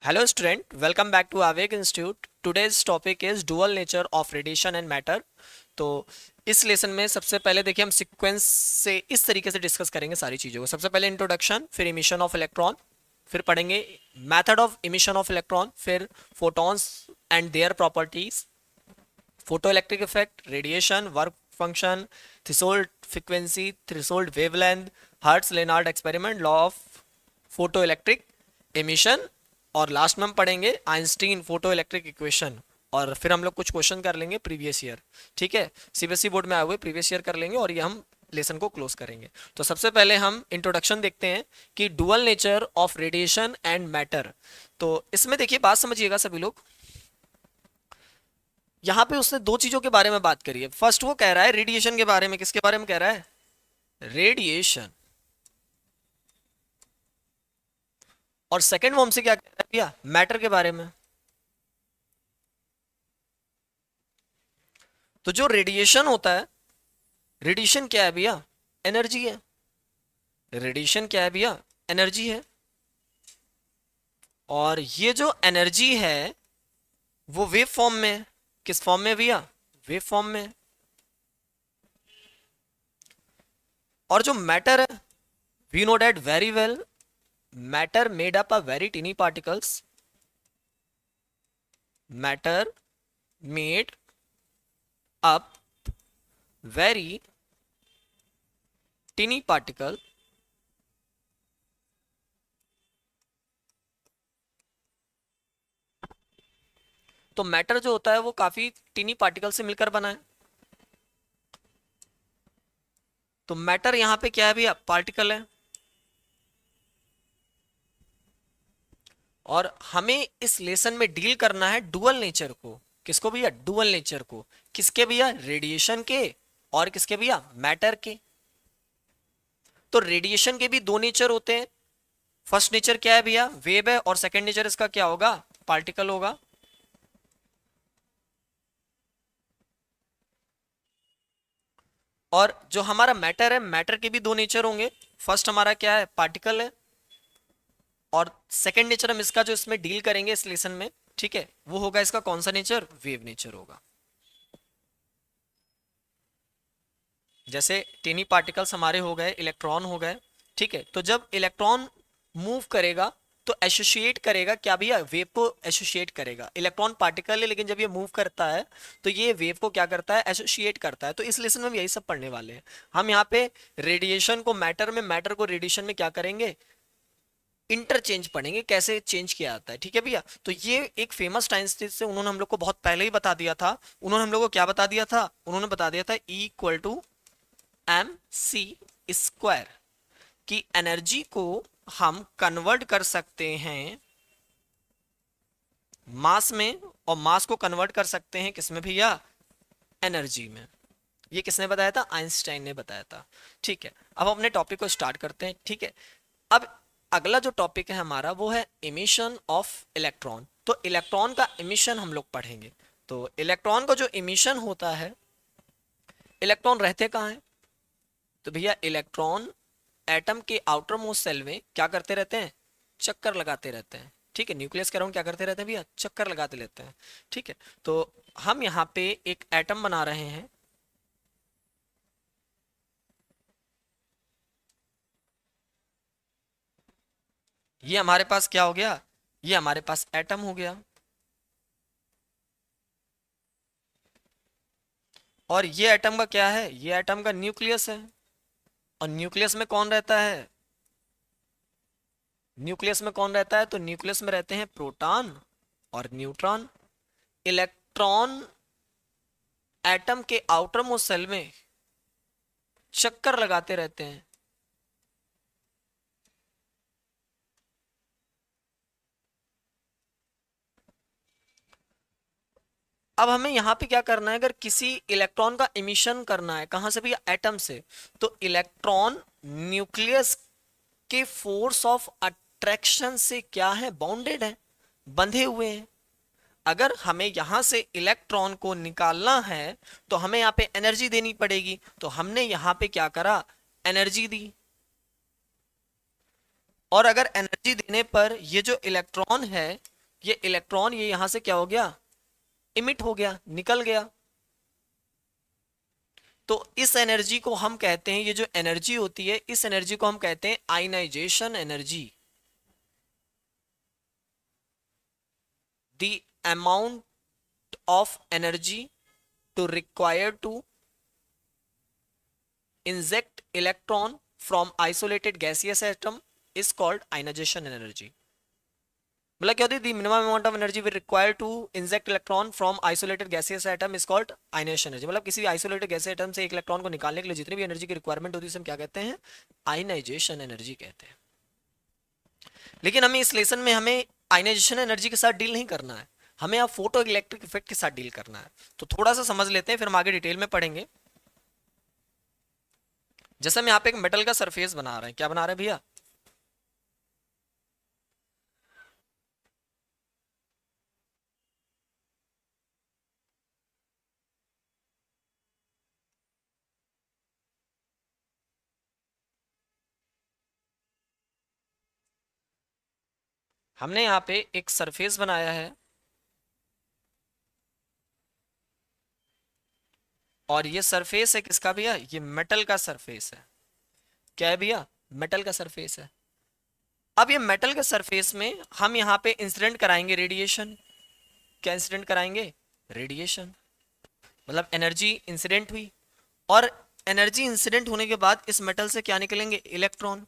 Hello student, welcome back to Avik Institute. Today's topic is dual nature of radiation and matter. तो इस lesson में सबसे पहले देखिए हम सीक्वेंस से इस तरीके से डिस्कस करेंगे सारी चीज़ों को। सबसे पहले इंट्रोडक्शन, फिर इमिशन ऑफ इलेक्ट्रॉन, फिर पढ़ेंगे method of emission of electron, फिर photons and their properties, photo electric effect, radiation, work function, threshold frequency, threshold wavelength, Hertz Lenard experiment, law of photo electric emission, और last में हम पढ़ेंगे Einstein photo electric equation. और फिर हम लोग कुछ क्वेश्चन कर लेंगे प्रीवियस ईयर। ठीक है, सीबीएसई बोर्ड में आए हुए प्रीवियस ईयर कर लेंगे और ये हम लेसन को क्लोज करेंगे। तो सबसे पहले हम इंट्रोडक्शन देखते हैं कि dual nature of radiation and matter. तो इसमें देखिए बात समझिएगा सभी लोग। यहाँ पे उसने दो चीजों के बारे में बात करी है। फर्स्ट वो कह रहा है रेडिएशन के बारे में। किसके बारे में कह रहा है? रेडिएशन। और सेकंड वो हमसे क्या कह रहा है भैया? मैटर के बारे में। तो जो रेडिएशन होता है, रेडिएशन क्या है भैया? एनर्जी है। रेडिएशन क्या है भैया? एनर्जी है। और ये जो एनर्जी है वो वेव फॉर्म में है। किस फॉर्म में भैया? वेव फॉर्म में है। और जो मैटर है, we know that very well, matter made up a very tiny particles. Matter made up very tiny particle तो मैटर जो होता है वो काफी टीनी पार्टिकल से मिलकर बना है। तो मैटर यहां पे क्या है भैया? पार्टिकल है। और हमें इस लेसन में डील करना है डुअल नेचर को। किसको भैया? डुअल नेचर को। किसके भैया? रेडिएशन के। और किसके भैया? मैटर के। तो रेडिएशन के भी दो नेचर होते हैं। फर्स्ट नेचर क्या है भैया? वेव है। और सेकंड नेचर इसका क्या होगा? पार्टिकल होगा। और जो हमारा मैटर है, मैटर के भी दो नेचर होंगे। फर्स्ट हमारा क्या है? पार्टिकल है। और सेकंड नेचर हम इसका जो इसमें डील करेंगे इस लेसन में, ठीक है, वो होगा इसका कौन सा नेचर? वेव नेचर होगा। जैसे टेनी पार्टिकल्स हमारे हो गए, इलेक्ट्रॉन हो गए। ठीक है, तो जब इलेक्ट्रॉन मूव करेगा तो एसोसिएट करेगा क्या भैया? वेव को एसोसिएट करेगा। इलेक्ट्रॉन पार्टिकल है लेकिन जब ये मूव करता है तो ये वेव को क्या करता है? एसोसिएट करता है। तो इस लेसन में हम यही सब पढ़ने वाले हैं। हम यहाँ पे रेडिएशन को मैटर में, मैटर को रेडिएशन में क्या करेंगे? इंटरचेंज पढ़ेंगे, कैसे चेंज किया जाता है। ठीक है भैया, तो ये एक फेमस साइंटिस्ट से उन्होंने हम लोग को बहुत पहले ही बता दिया था। उन्होंने हम लोग को क्या बता दिया था? उन्होंने बता दिया था E equal to M C square, की एनर्जी को हम कन्वर्ट कर सकते हैं मास में, और मास को कन्वर्ट कर सकते हैं किसमें भैया? एनर्जी में। ये किसने बताया था? आइंस्टाइन ने बताया था। ठीक है, अब अपने टॉपिक को स्टार्ट करते हैं। ठीक है, अब अगला जो टॉपिक है हमारा वो है इमिशन ऑफ इलेक्ट्रॉन। तो इलेक्ट्रॉन का इमिशन हम लोग पढ़ेंगे। तो इलेक्ट्रॉन का जो इमिशन होता है, इलेक्ट्रॉन रहते कहाँ हैं? तो भैया इलेक्ट्रॉन एटम के आउटर मोस्ट सेल में क्या करते रहते हैं? चक्कर लगाते रहते हैं। ठीक है, न्यूक्लियस के अराउंड क्या करते रहते हैं भैया? चक्कर लगाते रहते हैं। ठीक है, तो हम यहाँ पे एक एटम बना रहे हैं। ये हमारे पास क्या हो गया? ये हमारे पास एटम हो गया। और ये एटम का क्या है? ये एटम का न्यूक्लियस है। और न्यूक्लियस में कौन रहता है? न्यूक्लियस में कौन रहता है? तो न्यूक्लियस में रहते हैं प्रोटॉन और न्यूट्रॉन। इलेक्ट्रॉन एटम के आउटर मोस्ट सेल में चक्कर लगाते रहते हैं। अब हमें यहाँ पे क्या करना है? अगर किसी इलेक्ट्रॉन का इमिशन करना है, कहां से भैया? एटम से। तो इलेक्ट्रॉन न्यूक्लियस के फोर्स ऑफ अट्रैक्शन से क्या है? बाउंडेड है, बंधे हुए हैं। अगर हमें यहां से इलेक्ट्रॉन को निकालना है तो हमें यहाँ पे एनर्जी देनी पड़ेगी। तो हमने यहाँ पे क्या करा? एनर्जी दी। और अगर एनर्जी देने पर ये जो इलेक्ट्रॉन है ये इलेक्ट्रॉन ये यहां से क्या हो गया, इमिट हो गया, निकल गया। तो इस एनर्जी को हम कहते हैं, ये जो एनर्जी होती है इस एनर्जी को हम कहते हैं ionisation energy. The amount of energy to require to inject electron from isolated gaseous atom is called ionisation energy. मतलब क्या होती है, the minimum amount of energy we require to inject electron from isolated gaseous atom is called ionisation energy. मतलब किसी भी isolated gaseous atom से एक electron को निकालने के लिए जितनी भी एनर्जी की रिक्वायरमेंट होती है उसे हम क्या कहते हैं, आयनाइजेशन एनर्जी कहते हैं। लेकिन हमें इस लेसन में हमें आयनाइजेशन एनर्जी के साथ डील नहीं करना है, हमें अब फोटो इलेक्ट्रिक इफेक्ट के साथ डील करना है। तो थोड़ा सा समझ लेते हैं, फिर हम आगे डिटेल में पढ़ेंगे। जैसे हम यहाँ पे एक मेटल का सरफेस बना रहे हैं, क्या बना रहे हैं भैया, हमने यहाँ पे एक सरफेस बनाया है और ये सरफेस है किसका भैया, ये मेटल का सरफेस है। क्या है भैया, मेटल का सरफेस है। अब ये मेटल के सरफेस में हम यहाँ पे इंसिडेंट कराएंगे रेडिएशन। क्या इंसिडेंट कराएंगे, रेडिएशन। मतलब एनर्जी इंसिडेंट हुई, और एनर्जी इंसिडेंट होने के बाद इस मेटल से क्या निकलेंगे, इलेक्ट्रॉन।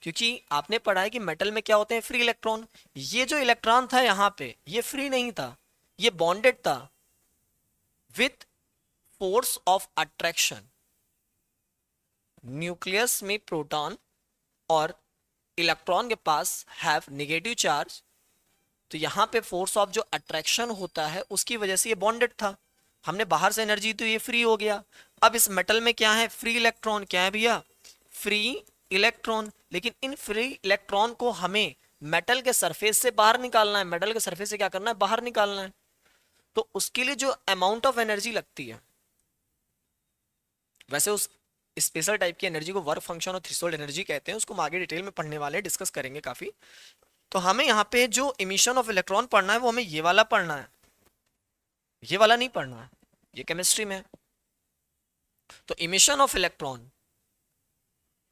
क्योंकि आपने पढ़ा है कि मेटल में क्या होते हैं, फ्री इलेक्ट्रॉन। ये जो इलेक्ट्रॉन था यहाँ पे ये फ्री नहीं था, ये बॉन्डेड था with force of attraction. Nucleus में प्रोटॉन और इलेक्ट्रॉन के पास हैव नेगेटिव चार्ज, तो यहाँ पे फोर्स ऑफ जो अट्रैक्शन होता है उसकी वजह से ये बॉन्डेड था। हमने बाहर से एनर्जी तो ये फ्री हो गया। अब इस मेटल में क्या है, फ्री इलेक्ट्रॉन। क्या है भैया, फ्री इलेक्ट्रॉन। लेकिन इन फ्री इलेक्ट्रॉन को हमें मेटल के सरफेस से बाहर निकालना है, मेटल के सरफेस से क्या करना है, बाहर निकालना है। तो उसके लिए जो अमाउंट ऑफ एनर्जी लगती है, वैसे उस स्पेशल टाइप की एनर्जी को वर्क फंक्शन और थ्रेशोल्ड एनर्जी कहते हैं, उसको हम आगे डिटेल में पढ़ने वाले हैं, डिस्कस करेंगे काफी। तो हमें यहाँ पे जो इमिशन ऑफ इलेक्ट्रॉन पढ़ना है वो हमें ये वाला पढ़ना है, ये वाला नहीं पढ़ना है, ये केमिस्ट्री में। तो इमिशन ऑफ इलेक्ट्रॉन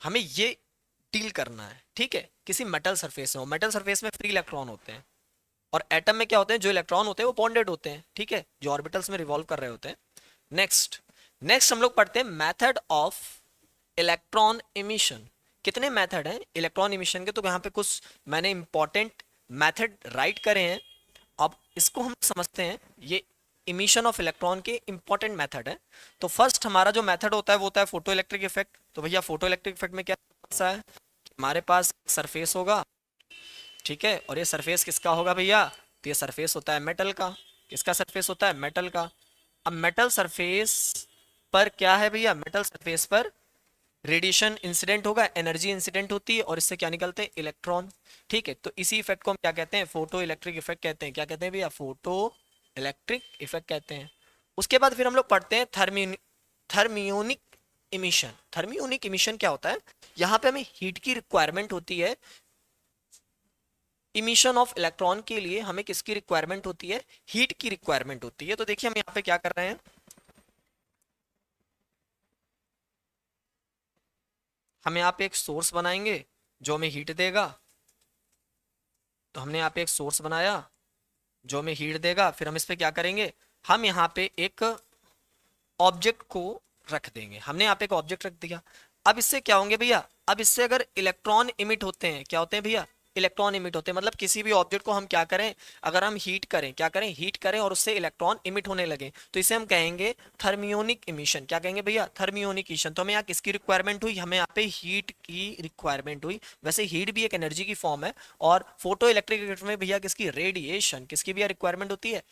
हमें ये डील करना है, ठीक है। किसी मेटल सरफेस में, मेटल सरफेस में फ्री इलेक्ट्रॉन होते हैं, और एटम में क्या होते हैं, जो इलेक्ट्रॉन होते हैं वो बॉन्डेड होते हैं, ठीक है, जो ऑर्बिटल्स में रिवॉल्व कर रहे होते हैं। नेक्स्ट नेक्स्ट हम लोग पढ़ते हैं मेथड ऑफ इलेक्ट्रॉन इमिशन। कितने मेथड हैं इलेक्ट्रॉन इमिशन के, तो यहाँ पे कुछ मैंने इंपॉर्टेंट मेथड राइट करे हैं। अब इसको हम समझते हैं, ये इमिशन ऑफ इलेक्ट्रॉन के इंपॉर्टेंट मेथड है। तो फर्स्ट हमारा जो मेथड होता है वो होता है फोटो इलेक्ट्रिक इफेक्ट। तो भैया फोटो इलेक्ट्रिक इफेक्ट में क्या सा है, हमारे पास सरफेस होगा, ठीक है, और ये सरफेस किसका होगा भैया, तो ये सरफेस होता है मेटल का। किसका सरफेस होता है, मेटल का। अब मेटल सरफेस पर क्या है भैया, मेटल सरफेस पर रेडिएशन इंसिडेंट होगा, एनर्जी इंसिडेंट होती है, और इससे क्या निकलते हैं, इलेक्ट्रॉन। ठीक है, तो इसी इफेक्ट को हम क्या कहते हैं, फोटो इलेक्ट्रिक इफेक्ट कहते हैं। क्या कहते हैं भैया, फोटो इलेक्ट्रिक इफेक्ट कहते हैं। उसके बाद फिर हम लोग पढ़ते हैं थर्मियोनिक इमिशन। थर्मियोनिक इमिशन क्या होता है, यहाँ पे हमें हीट की रिक्वायरमेंट होती है। इमिशन ऑफ इलेक्ट्रॉन के लिए हमें किसकी रिक्वायरमेंट होती है, हीट की रिक्वायरमेंट होती है। तो देखिए हम यहाँ पे क्या कर रहे हैं, हम यहाँ पे एक सोर्स बनाएंगे जो हमें हीट देगा। तो हमने यहाँ पे एक सोर्स बनाया जो हमें हीट देगा, फिर हम इस पे क्या करेंगे, हम यहाँ पे एक ऑब्जेक्ट को रख देंगे। हमने यहाँ पे एक ऑब्जेक्ट रख दिया। अब इससे क्या होंगे भैया, अब इससे अगर इलेक्ट्रॉन इमिट होते हैं, क्या होते हैं भैया, इलेक्ट्रॉन इमिट होते हैं। मतलब किसी भी ऑब्जेक्ट को हम क्या करें, अगर हम हीट करें, क्या करें, हीट करें और उससे इलेक्ट्रॉन इमिट होने लगे, तो इसे हम कहेंगे थर्मियोनिक इमिशन। क्या कहेंगे भैया, थर्मियोनिक इमिशन। तो हमें यहाँ किसकी रिक्वायरमेंट हुई, हमें यहाँ पे हीट की रिक्वायरमेंट हुई। वैसे हीट भी एक एनर्जी की फॉर्म है, और फोटो इलेक्ट्रिक में भैया किसकी, रेडिएशन, किसकी भैया रिक्वायरमेंट होती है,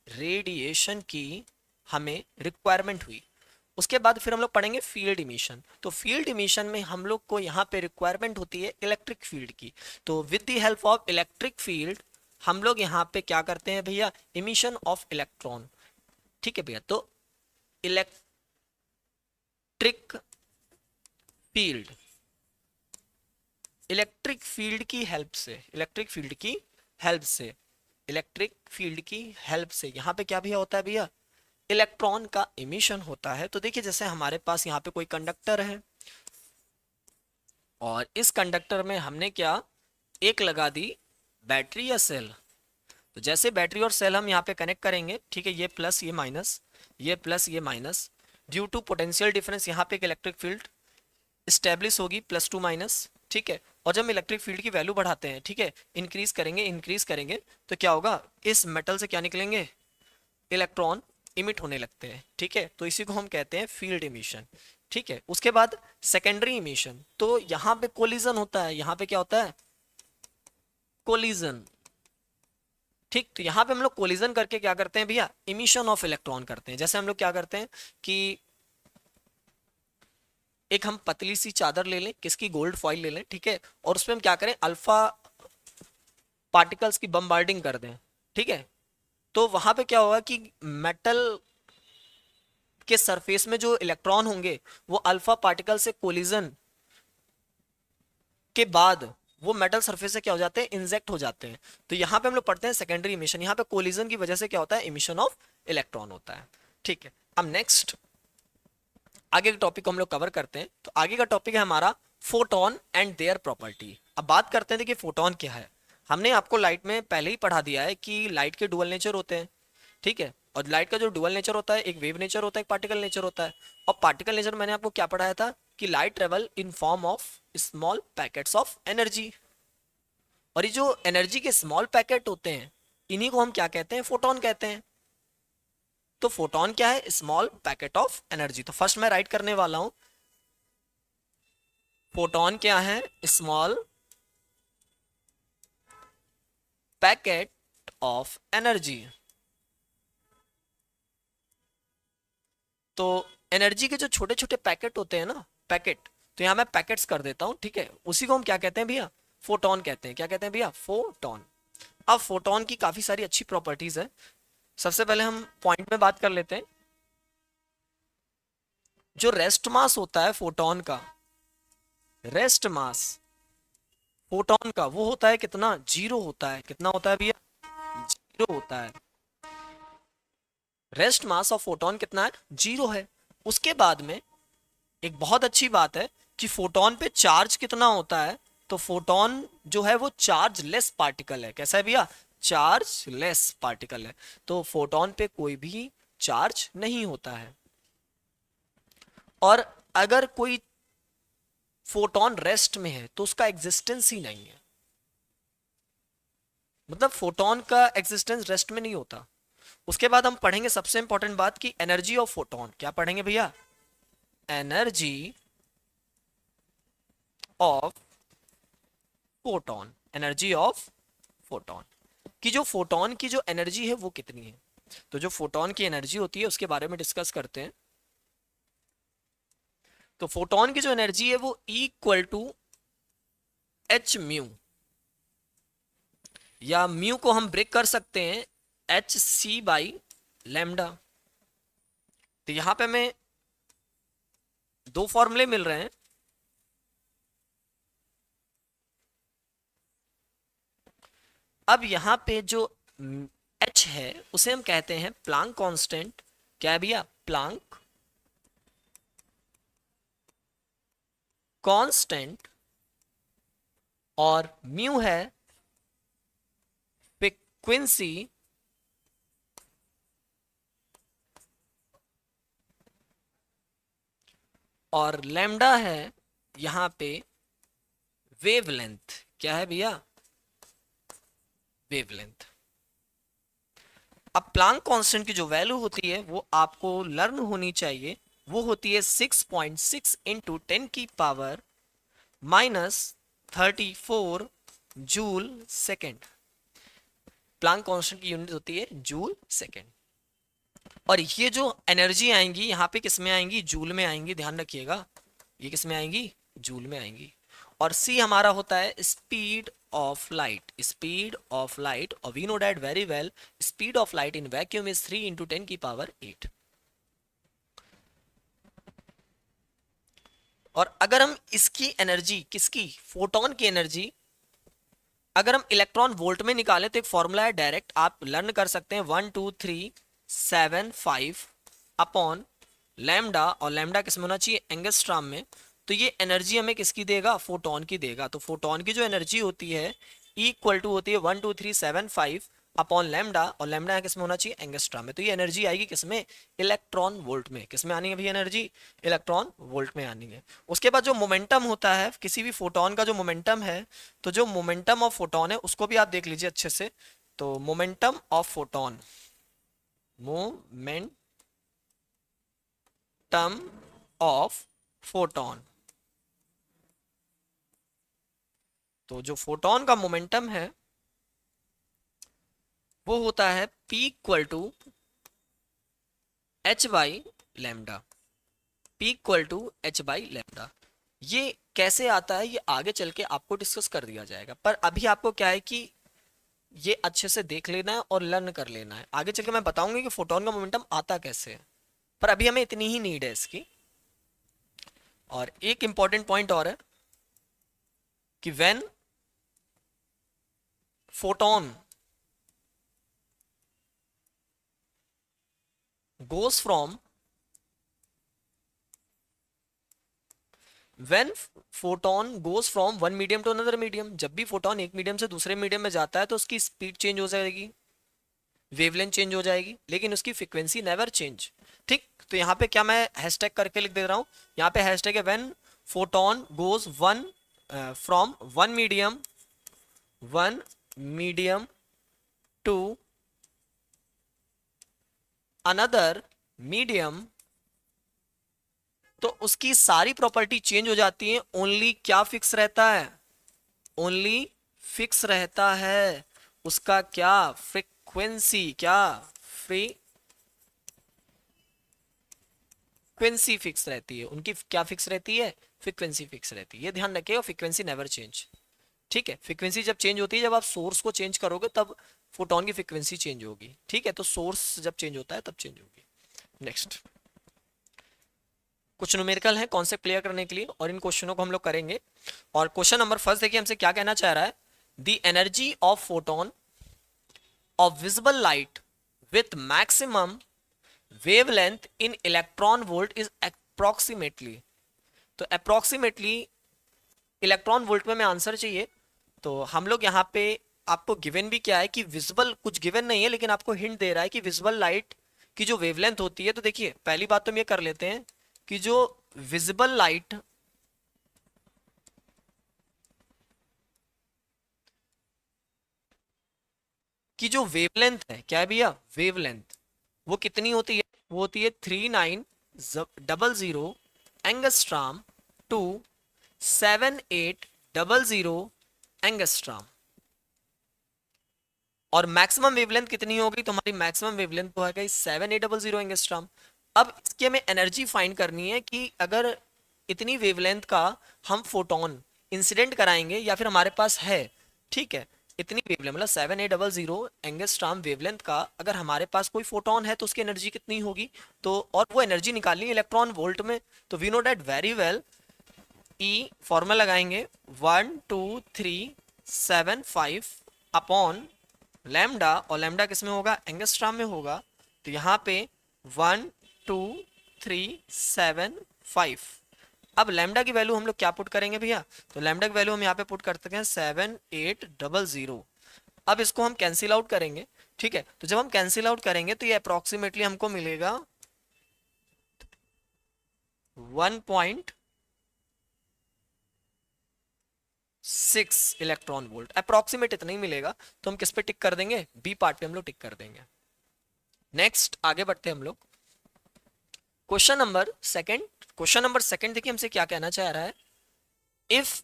रेडिएशन की हमें रिक्वायरमेंट हुई। उसके बाद फिर हम लोग पढ़ेंगे फील्ड इमिशन। तो फील्ड इमिशन में हम लोग को यहाँ पे रिक्वायरमेंट होती है इलेक्ट्रिक फील्ड की। तो with the help of electric field हम लोग यहाँ पे क्या करते हैं भैया, इमिशन ऑफ इलेक्ट्रॉन। ठीक है भैया, तो इलेक्ट्रिक फील्ड, इलेक्ट्रिक फील्ड की हेल्प से, इलेक्ट्रिक फील्ड की हेल्प से इलेक्ट्रिक फील्ड की हेल्प से यहाँ पे क्या भी होता है भैया, इलेक्ट्रॉन का इमिशन होता है। तो देखिए जैसे हमारे पास यहाँ पे कोई कंडक्टर है और इस कंडक्टर में हमने क्या एक लगा दी बैटरी या सेल। तो जैसे बैटरी और सेल हम यहाँ पे कनेक्ट करेंगे, ठीक है, ये प्लस ये माइनस, ये प्लस ये minus, due to potential difference यहाँ पे एक इलेक्ट्रिक फील्ड स्टेब्लिश होगी प्लस टू माइनस, ठीक है। और जब हम इलेक्ट्रिक फील्ड की वैल्यू बढ़ाते हैं, ठीक है, इंक्रीज करेंगे तो क्या होगा, इस मेटल से क्या निकलेंगे, इलेक्ट्रॉन इमिट होने लगते हैं, ठीक है। तो इसी को हम कहते हैं फील्ड इमिशन, ठीक है। उसके बाद सेकेंडरी इमिशन, तो यहाँ पे कोलिजन होता है, यहाँ पे क्या होता है, कोलिजन, ठीक। तो यहाँ पे हम लोग कोलिजन करके क्या करते हैं भैया, इमिशन ऑफ इलेक्ट्रॉन करते हैं। जैसे हम लोग क्या करते हैं कि एक हम पतली सी चादर ले लें, किसकी, गोल्ड फॉइल ले लें, ठीक है, और उसमें हम क्या करें, अल्फा पार्टिकल्स की बम्बार्डिंग कर दें, ठीक है। तो वहां पे क्या होगा कि मेटल के सरफेस में जो इलेक्ट्रॉन होंगे वो अल्फा पार्टिकल से कोलिजन के बाद वो मेटल सरफेस से क्या हो जाते हैं, इंजेक्ट हो जाते हैं। तो यहाँ पे हम लोग पढ़ते हैं सेकेंडरी इमिशन, यहाँ पे कोलिजन की वजह से क्या होता है, इमिशन ऑफ इलेक्ट्रॉन होता है, ठीक है। अब नेक्स्ट आगे का टॉपिक हम लोग कवर करते हैं। तो आगे का टॉपिक है हमारा फोटोन एंड देयर प्रॉपर्टी। अब बात करते हैं कि फोटोन क्या है। हमने आपको लाइट में पहले ही पढ़ा दिया है कि लाइट के डुअल नेचर होते हैं, ठीक है। और लाइट का जो डुअल नेचर होता है, एक वेव नेचर होता है, एक पार्टिकल नेचर होता है। और पार्टिकल नेचर मैंने आपको क्या पढ़ाया था कि light travel in form of small packets of energy. और ये जो एनर्जी के स्मॉल पैकेट होते हैं इन्हीं को हम क्या कहते हैं, फोटोन कहते हैं। तो फोटोन क्या है, स्मॉल पैकेट ऑफ एनर्जी। तो फर्स्ट मैं राइट करने वाला हूं, फोटोन क्या है, स्मॉल पैकेट ऑफ एनर्जी। तो एनर्जी के जो छोटे छोटे पैकेट होते हैं ना, पैकेट, तो यहां मैं पैकेट्स कर देता हूं, ठीक है। उसी को हम क्या कहते हैं भैया, फोटोन कहते हैं। क्या कहते हैं भैया, फोटोन। अब फोटोन की काफी सारी अच्छी प्रॉपर्टीज है। सबसे पहले हम पॉइंट में बात कर लेते हैं। जो रेस्ट मास होता है फोटोन का, रेस्ट मास फोटोन का वो होता है कितना, जीरो होता है। कितना होता है भैया, जीरो होता है। रेस्ट मास ऑफ फोटोन कितना है, जीरो है। उसके बाद में एक बहुत अच्छी बात है कि फोटोन पे चार्ज कितना होता है। तो फोटोन जो है वो चार्ज लेस पार्टिकल है। कैसा है भैया, चार्ज लेस पार्टिकल है। तो फोटोन पे कोई भी चार्ज नहीं होता है। और अगर कोई फोटोन रेस्ट में है तो उसका एग्जिस्टेंस ही नहीं है। मतलब फोटोन का एग्जिस्टेंस रेस्ट में नहीं होता। उसके बाद हम पढ़ेंगे सबसे इंपॉर्टेंट बात की एनर्जी ऑफ फोटोन। क्या पढ़ेंगे भैया, energy of photon. Energy of photon की जो फोटोन की जो एनर्जी है वो कितनी है। तो जो फोटोन की एनर्जी होती है उसके बारे में डिस्कस करते हैं। तो फोटोन की जो एनर्जी है वो इक्वल टू एच म्यू, या म्यू को हम ब्रेक कर सकते हैं एच सी बाई लैम्डा। तो यहां पे हमें दो फॉर्मूले मिल रहे हैं। अब यहां पे जो एच है उसे हम कहते हैं प्लांक कांस्टेंट। क्या है भैया, प्लांक कांस्टेंट। और म्यू है फ्रीक्वेंसी और लैम्डा है यहां पे वेवलेंथ। क्या है भैया, वेवलेंथ। अब प्लांक कांस्टेंट की जो वैल्यू होती है वो आपको लर्न होनी चाहिए। वो होती है 6.6 इंटू 10 की power minus 34 joule second. Planck constant की यूनिट होती है जूल सेकेंड। और ये जो एनर्जी आएंगी यहाँ पे किस में आएंगी, जूल में आएंगी। ध्यान रखिएगा, ये किस में आएंगी, जूल में आएंगी। और सी हमारा होता है speed of light. Speed of light, और we know that very well, speed of light in vacuum is 3 into 10 की पावर 8। और अगर हम इसकी एनर्जी, किसकी, फोटोन की एनर्जी अगर हम इलेक्ट्रॉन वोल्ट में निकालें तो एक फॉर्मूला है डायरेक्ट, आप लर्न कर सकते हैं, 12375 अपॉन लैम्डा, और लैम्डा किस में होना चाहिए, एंगस्ट्राम में। तो ये एनर्जी हमें किसकी देगा, फोटोन की देगा। तो फोटोन की जो एनर्जी होती है इक्वल टू होती है 12375 अपॉन लैम्डा, और लैम्डा किस में होना चाहिए, एंगस्ट्राम में। तो ये एनर्जी आएगी किस में, इलेक्ट्रॉन वोल्ट में। किस में आनी है भैया एनर्जी, इलेक्ट्रॉन वोल्ट में आनी है। उसके बाद जो मोमेंटम होता है किसी भी फोटोन का, जो मोमेंटम है, तो जो मोमेंटम ऑफ फोटोन है उसको भी आप देख लीजिए अच्छे से। तो momentum of photon, momentum of photon, तो जो फोटोन का मोमेंटम है वो होता है P equal to H by lambda, P equal to H by lambda. ये कैसे आता है ये आगे चल के आपको डिस्कस कर दिया जाएगा, पर अभी आपको क्या है कि ये अच्छे से देख लेना है और लर्न कर लेना है। आगे चल के मैं बताऊंगी कि फोटोन का मोमेंटम आता कैसे है, पर अभी हमें इतनी ही नीड है इसकी। और एक इंपॉर्टेंट पॉइंट और है कि when photon goes from when photon goes from one medium to another medium, जब भी फोटोन एक मीडियम से दूसरे मीडियम में जाता है तो उसकी स्पीड चेंज हो जाएगी, वेवलेंथ चेंज हो जाएगी, लेकिन उसकी फ्रीक्वेंसी नेवर चेंज। ठीक, तो यहाँ पे क्या मैं हैशटैग करके लिख दे रहा हूँ, यहाँ पे हैशटैग है when photon goes one from one medium to another medium, तो उसकी सारी प्रॉपर्टी चेंज हो जाती है। ओनली क्या फिक्स रहता है, ओनली फिक्स रहता है उसका क्या, फ्रीक्वेंसी, क्या फ्रीक्वेंसी फिक्स रहती है उनकी, क्या फिक्स रहती है, फ्रीक्वेंसी फिक्स रहती है। ये ध्यान रखिएगा, फ्रीक्वेंसी नेवर चेंज। ठीक है, फ्रीक्वेंसी जब चेंज होती है, जब आप सोर्स को चेंज करोगे तब फोटोन की फ्रीक्वेंसी चेंज होगी। ठीक है, तो सोर्स जब चेंज होता है तब चेंज होगी। नेक्स्ट कुछ न्यूमेरिकल है कॉन्सेप्ट क्लियर करने के लिए, और इन क्वेश्चनों को हम लोग करेंगे। और क्वेश्चन नंबर फर्स्ट देखिए हमसे क्या कहना चाह रहा है, the energy of photon of visible light with maximum wavelength in electron volt is approximately. तो अप्रोक्सीमेटली इलेक्ट्रॉन वोल्ट में हमें आंसर चाहिए। तो हम लोग यहाँ पे आपको गिवन भी क्या है कि विजिबल, कुछ गिवन नहीं है लेकिन आपको हिंट दे रहा है कि विजिबल लाइट की जो वेवलेंथ होती है। तो देखिए पहली बात तो हम ये कर लेते हैं कि जो विजिबल लाइट की जो वेवलेंथ है, क्या है भैया, वेवलेंथ, वो कितनी होती है, वो होती है 3900 एंगस्ट्राम टू 7800 एंगस्ट्राम। और मैक्सिमम वेवलेंथ कितनी होगी, तो हमारी मैक्सिमम वेवलेंथ तो है 7800 एंगस्ट्राम। अब इसकी हमें एनर्जी फाइंड करनी है कि अगर इतनी वेवलेंथ का हम फोटोन इंसिडेंट कराएंगे या फिर हमारे पास है, ठीक है, इतनी वेवलेंथ मतलब 7800 एंगस्ट्राम वेवलेंथ का अगर हमारे पास कोई फोटोन है तो उसकी एनर्जी कितनी होगी। तो और वो एनर्जी निकालनी है इलेक्ट्रॉन वोल्ट में। तो we know that very well, E formula लगाएंगे 12375 अपॉन लैम्डा, और लैम्डा किस में होगा, एंगस्ट्राम में होगा। तो यहाँ पे 12375, अब लैम्डा की वैल्यू हम लोग क्या पुट करेंगे भैया, तो लैम्डा की वैल्यू हम यहाँ पे पुट करते हैं 7800। अब इसको हम कैंसिल आउट करेंगे। ठीक है, तो जब हम कैंसिल आउट करेंगे तो ये अप्रोक्सीमेटली हमको मिलेगा 1.6 इलेक्ट्रॉन वोल्ट। अप्रोक्सीमेट इतना ही मिलेगा, तो हम किस पे टिक कर देंगे, बी पार्ट पे हम लोग टिक कर देंगे। नेक्स्ट आगे बढ़ते हैं हम लोग, question number second. Question number second देखिए हमसे क्या कहना चाह रहा है, if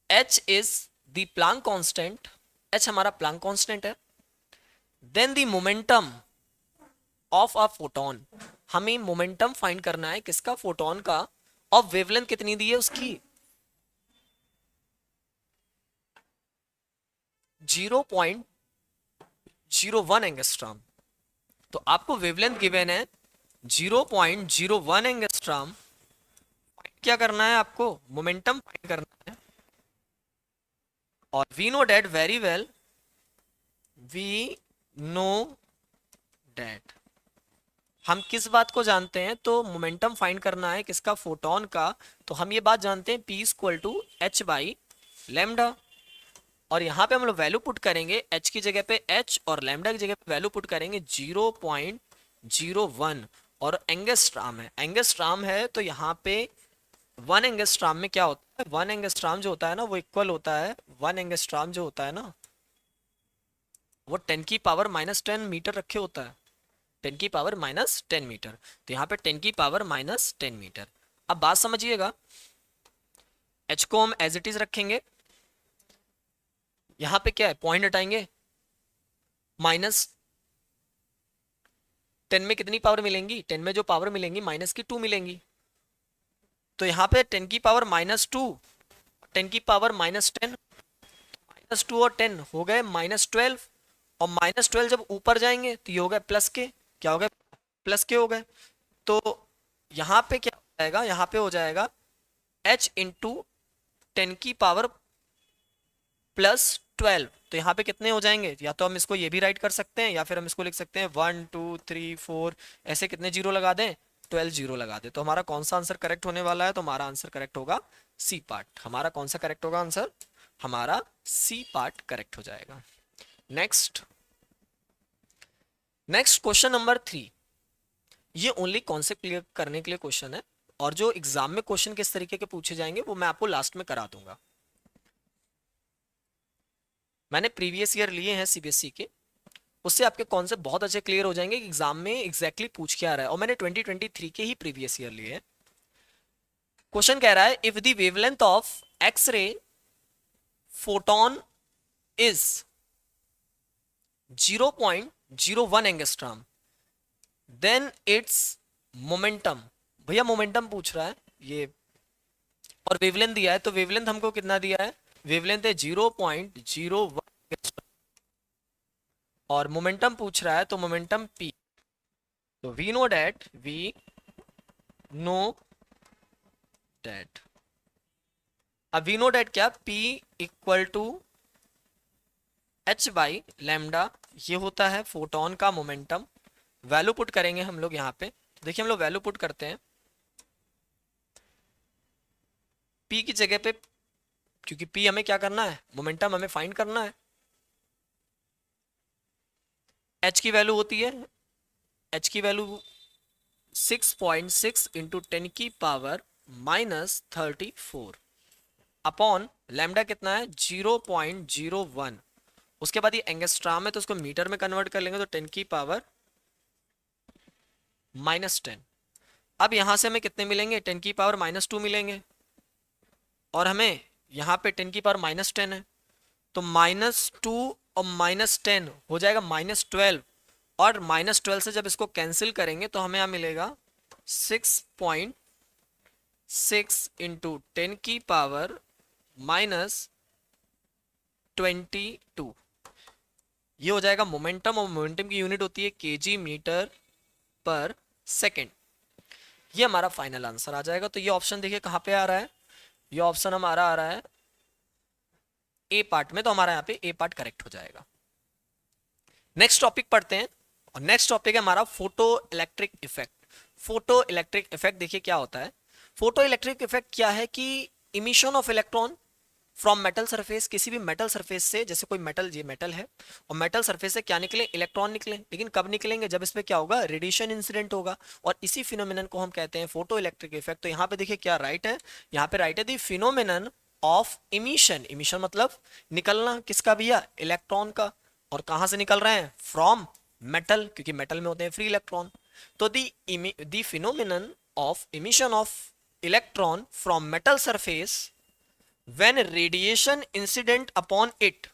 h is the Planck constant, h हमारा प्लैंक कांस्टेंट है, then the momentum of a photon, हमें मोमेंटम फाइंड करना है किसका, फोटोन का, और वेवलेंथ कितनी दी है उसकी, 0.01 एंगस्ट्रॉम। तो आपको वेवलेंथ गिवन है 0.01 एंगस्ट्रॉम, क्या करना है आपको, मोमेंटम फाइंड करना है, और we know that very well, we know that, हम किस बात को जानते हैं, तो मोमेंटम फाइंड करना है किसका, फोटोन का। तो हम ये बात जानते हैं P equal to H by lambda. और यहाँ पे हम लोग वैल्यू पुट करेंगे, h की जगह पे h और लैम्डा की जगह पे वैल्यू पुट करेंगे 0.01। और एंगस्ट्राम है, एंगस्ट्राम है, तो यहाँ पे 1 एंगस्ट्राम में क्या होता है, 1 एंगस्ट्राम जो होता है ना वो इक्वल होता है, 1 एंगस्ट्राम जो होता है ना वो 10⁻⁻10 मीटर रखे होता है, 10⁻⁻10 मीटर। तो यहाँ पे 10⁻⁻10 मीटर। अब बात समझिएगा, h को हम एज इट इज रखेंगे, यहाँ पे क्या है पॉइंट हटाएंगे, -10 में कितनी पावर मिलेंगी, 10 में जो पावर मिलेंगी माइनस की 2 मिलेंगी। तो यहाँ पे 10⁻², 10⁻10, -2 और 10 हो गए -12। और -12 जब ऊपर जाएंगे तो ये हो गए प्लस के, क्या हो गए, प्लस के हो गए। तो यहाँ पे क्या हो जाएगा, यहाँ पे हो जाएगा h इंटू 10⁻+12। तो यहाँ पे कितने हो जाएंगे, या तो हम इसको ये भी राइट कर सकते हैं, या फिर हम इसको लिख सकते हैं 1 2 3 4, ऐसे कितने जीरो लगा दें, 12 जीरो लगा दें। तो हमारा कौन सा आंसर करेक्ट होने वाला है, तो हमारा आंसर करेक्ट होगा सी पार्ट। हमारा कौन सा करेक्ट होगा आंसर, हमारा सी पार्ट करेक्ट हो जाएगा। Next, next question number 3। ये ओनली कॉन्सेप्ट क्लियर करने के लिए क्वेश्चन है, और जो एग्जाम में क्वेश्चन किस तरीके के पूछे जाएंगे वो मैं आपको लास्ट में करा दूंगा। मैंने प्रीवियस ईयर लिए हैं सीबीएसई के, उससे आपके कॉन्सेप्ट बहुत अच्छे क्लियर हो जाएंगे कि एग्जाम में एग्जैक्टली पूछ क्या रहा है। और मैंने 2023 के ही प्रीवियस ईयर लिए हैं। क्वेश्चन कह रहा है, if the wavelength of X ray photon is 0.01 angstrom, then it's momentum. भैया मोमेंटम पूछ रहा है ये, और वेवलेंथ दिया है, तो वेवलेंथ हमको कितना दिया है, वेवलेंथ है 0.01, और मोमेंटम पूछ रहा है तो मोमेंटम p। तो वी नो डैट, अब वी नो डैट क्या, p equal to h by lambda, ये होता है फोटोन का मोमेंटम। वैल्यू पुट करेंगे हम लोग यहाँ पे, देखिए हम लोग वैल्यू पुट करते हैं p की जगह पे, क्योंकि p हमें क्या करना है, मोमेंटम हमें फाइंड करना है। h की वैल्यू होती है, h की वैल्यू 6.6 इंटू 10⁻⁻34 अपॉन लैम्डा कितना है 0.01। उसके बाद ये एंगस्ट्राम है तो उसको मीटर में कन्वर्ट कर लेंगे, तो 10⁻⁻10। अब यहां से हमें कितने मिलेंगे, 10⁻⁻2 मिलेंगे, और हमें यहाँ पे 10⁻⁻10 है, तो -2 और -10 हो जाएगा -12। और -12 से जब इसको कैंसिल करेंगे तो हमें यहाँ मिलेगा 6.6 इंटू 10⁻²। ये हो जाएगा मोमेंटम, और मोमेंटम की यूनिट होती है केजी मीटर पर सेकेंड। ये हमारा फाइनल आंसर आ जाएगा। तो ये ऑप्शन देखिए कहाँ पे आ रहा है, ये ऑप्शन हमारा आ रहा है ए पार्ट में, तो हमारा यहाँ पे ए पार्ट करेक्ट हो जाएगा। नेक्स्ट टॉपिक पढ़ते हैं, और नेक्स्ट टॉपिक है हमारा photo electric effect. Photo electric effect देखिए क्या होता है। फोटो इलेक्ट्रिक इफेक्ट क्या है कि emission of electron from metal surface, किसी भी मेटल सरफेस से, जैसे कोई मेटल, ये मेटल है, और मेटल सरफेस से क्या निकले, इलेक्ट्रॉन निकले। लेकिन कब निकलेंगे, जब इस पे क्या होगा, रेडिएशन इंसिडेंट होगा, और इसी फिनोमिनन को हम कहते हैं फोटो इलेक्ट्रिक इफेक्ट। तो यहाँ पे देखिए क्या राइट है, यहाँ पे राइट है the phenomenon of emission. Emission मतलब निकलना किसका भैया, इलेक्ट्रॉन का। और कहाँ से निकल रहे हैं, फ्रॉम मेटल, क्योंकि मेटल में होते हैं फ्री इलेक्ट्रॉन। तो the phenomenon of emission of electron from metal surface when radiation incident upon it,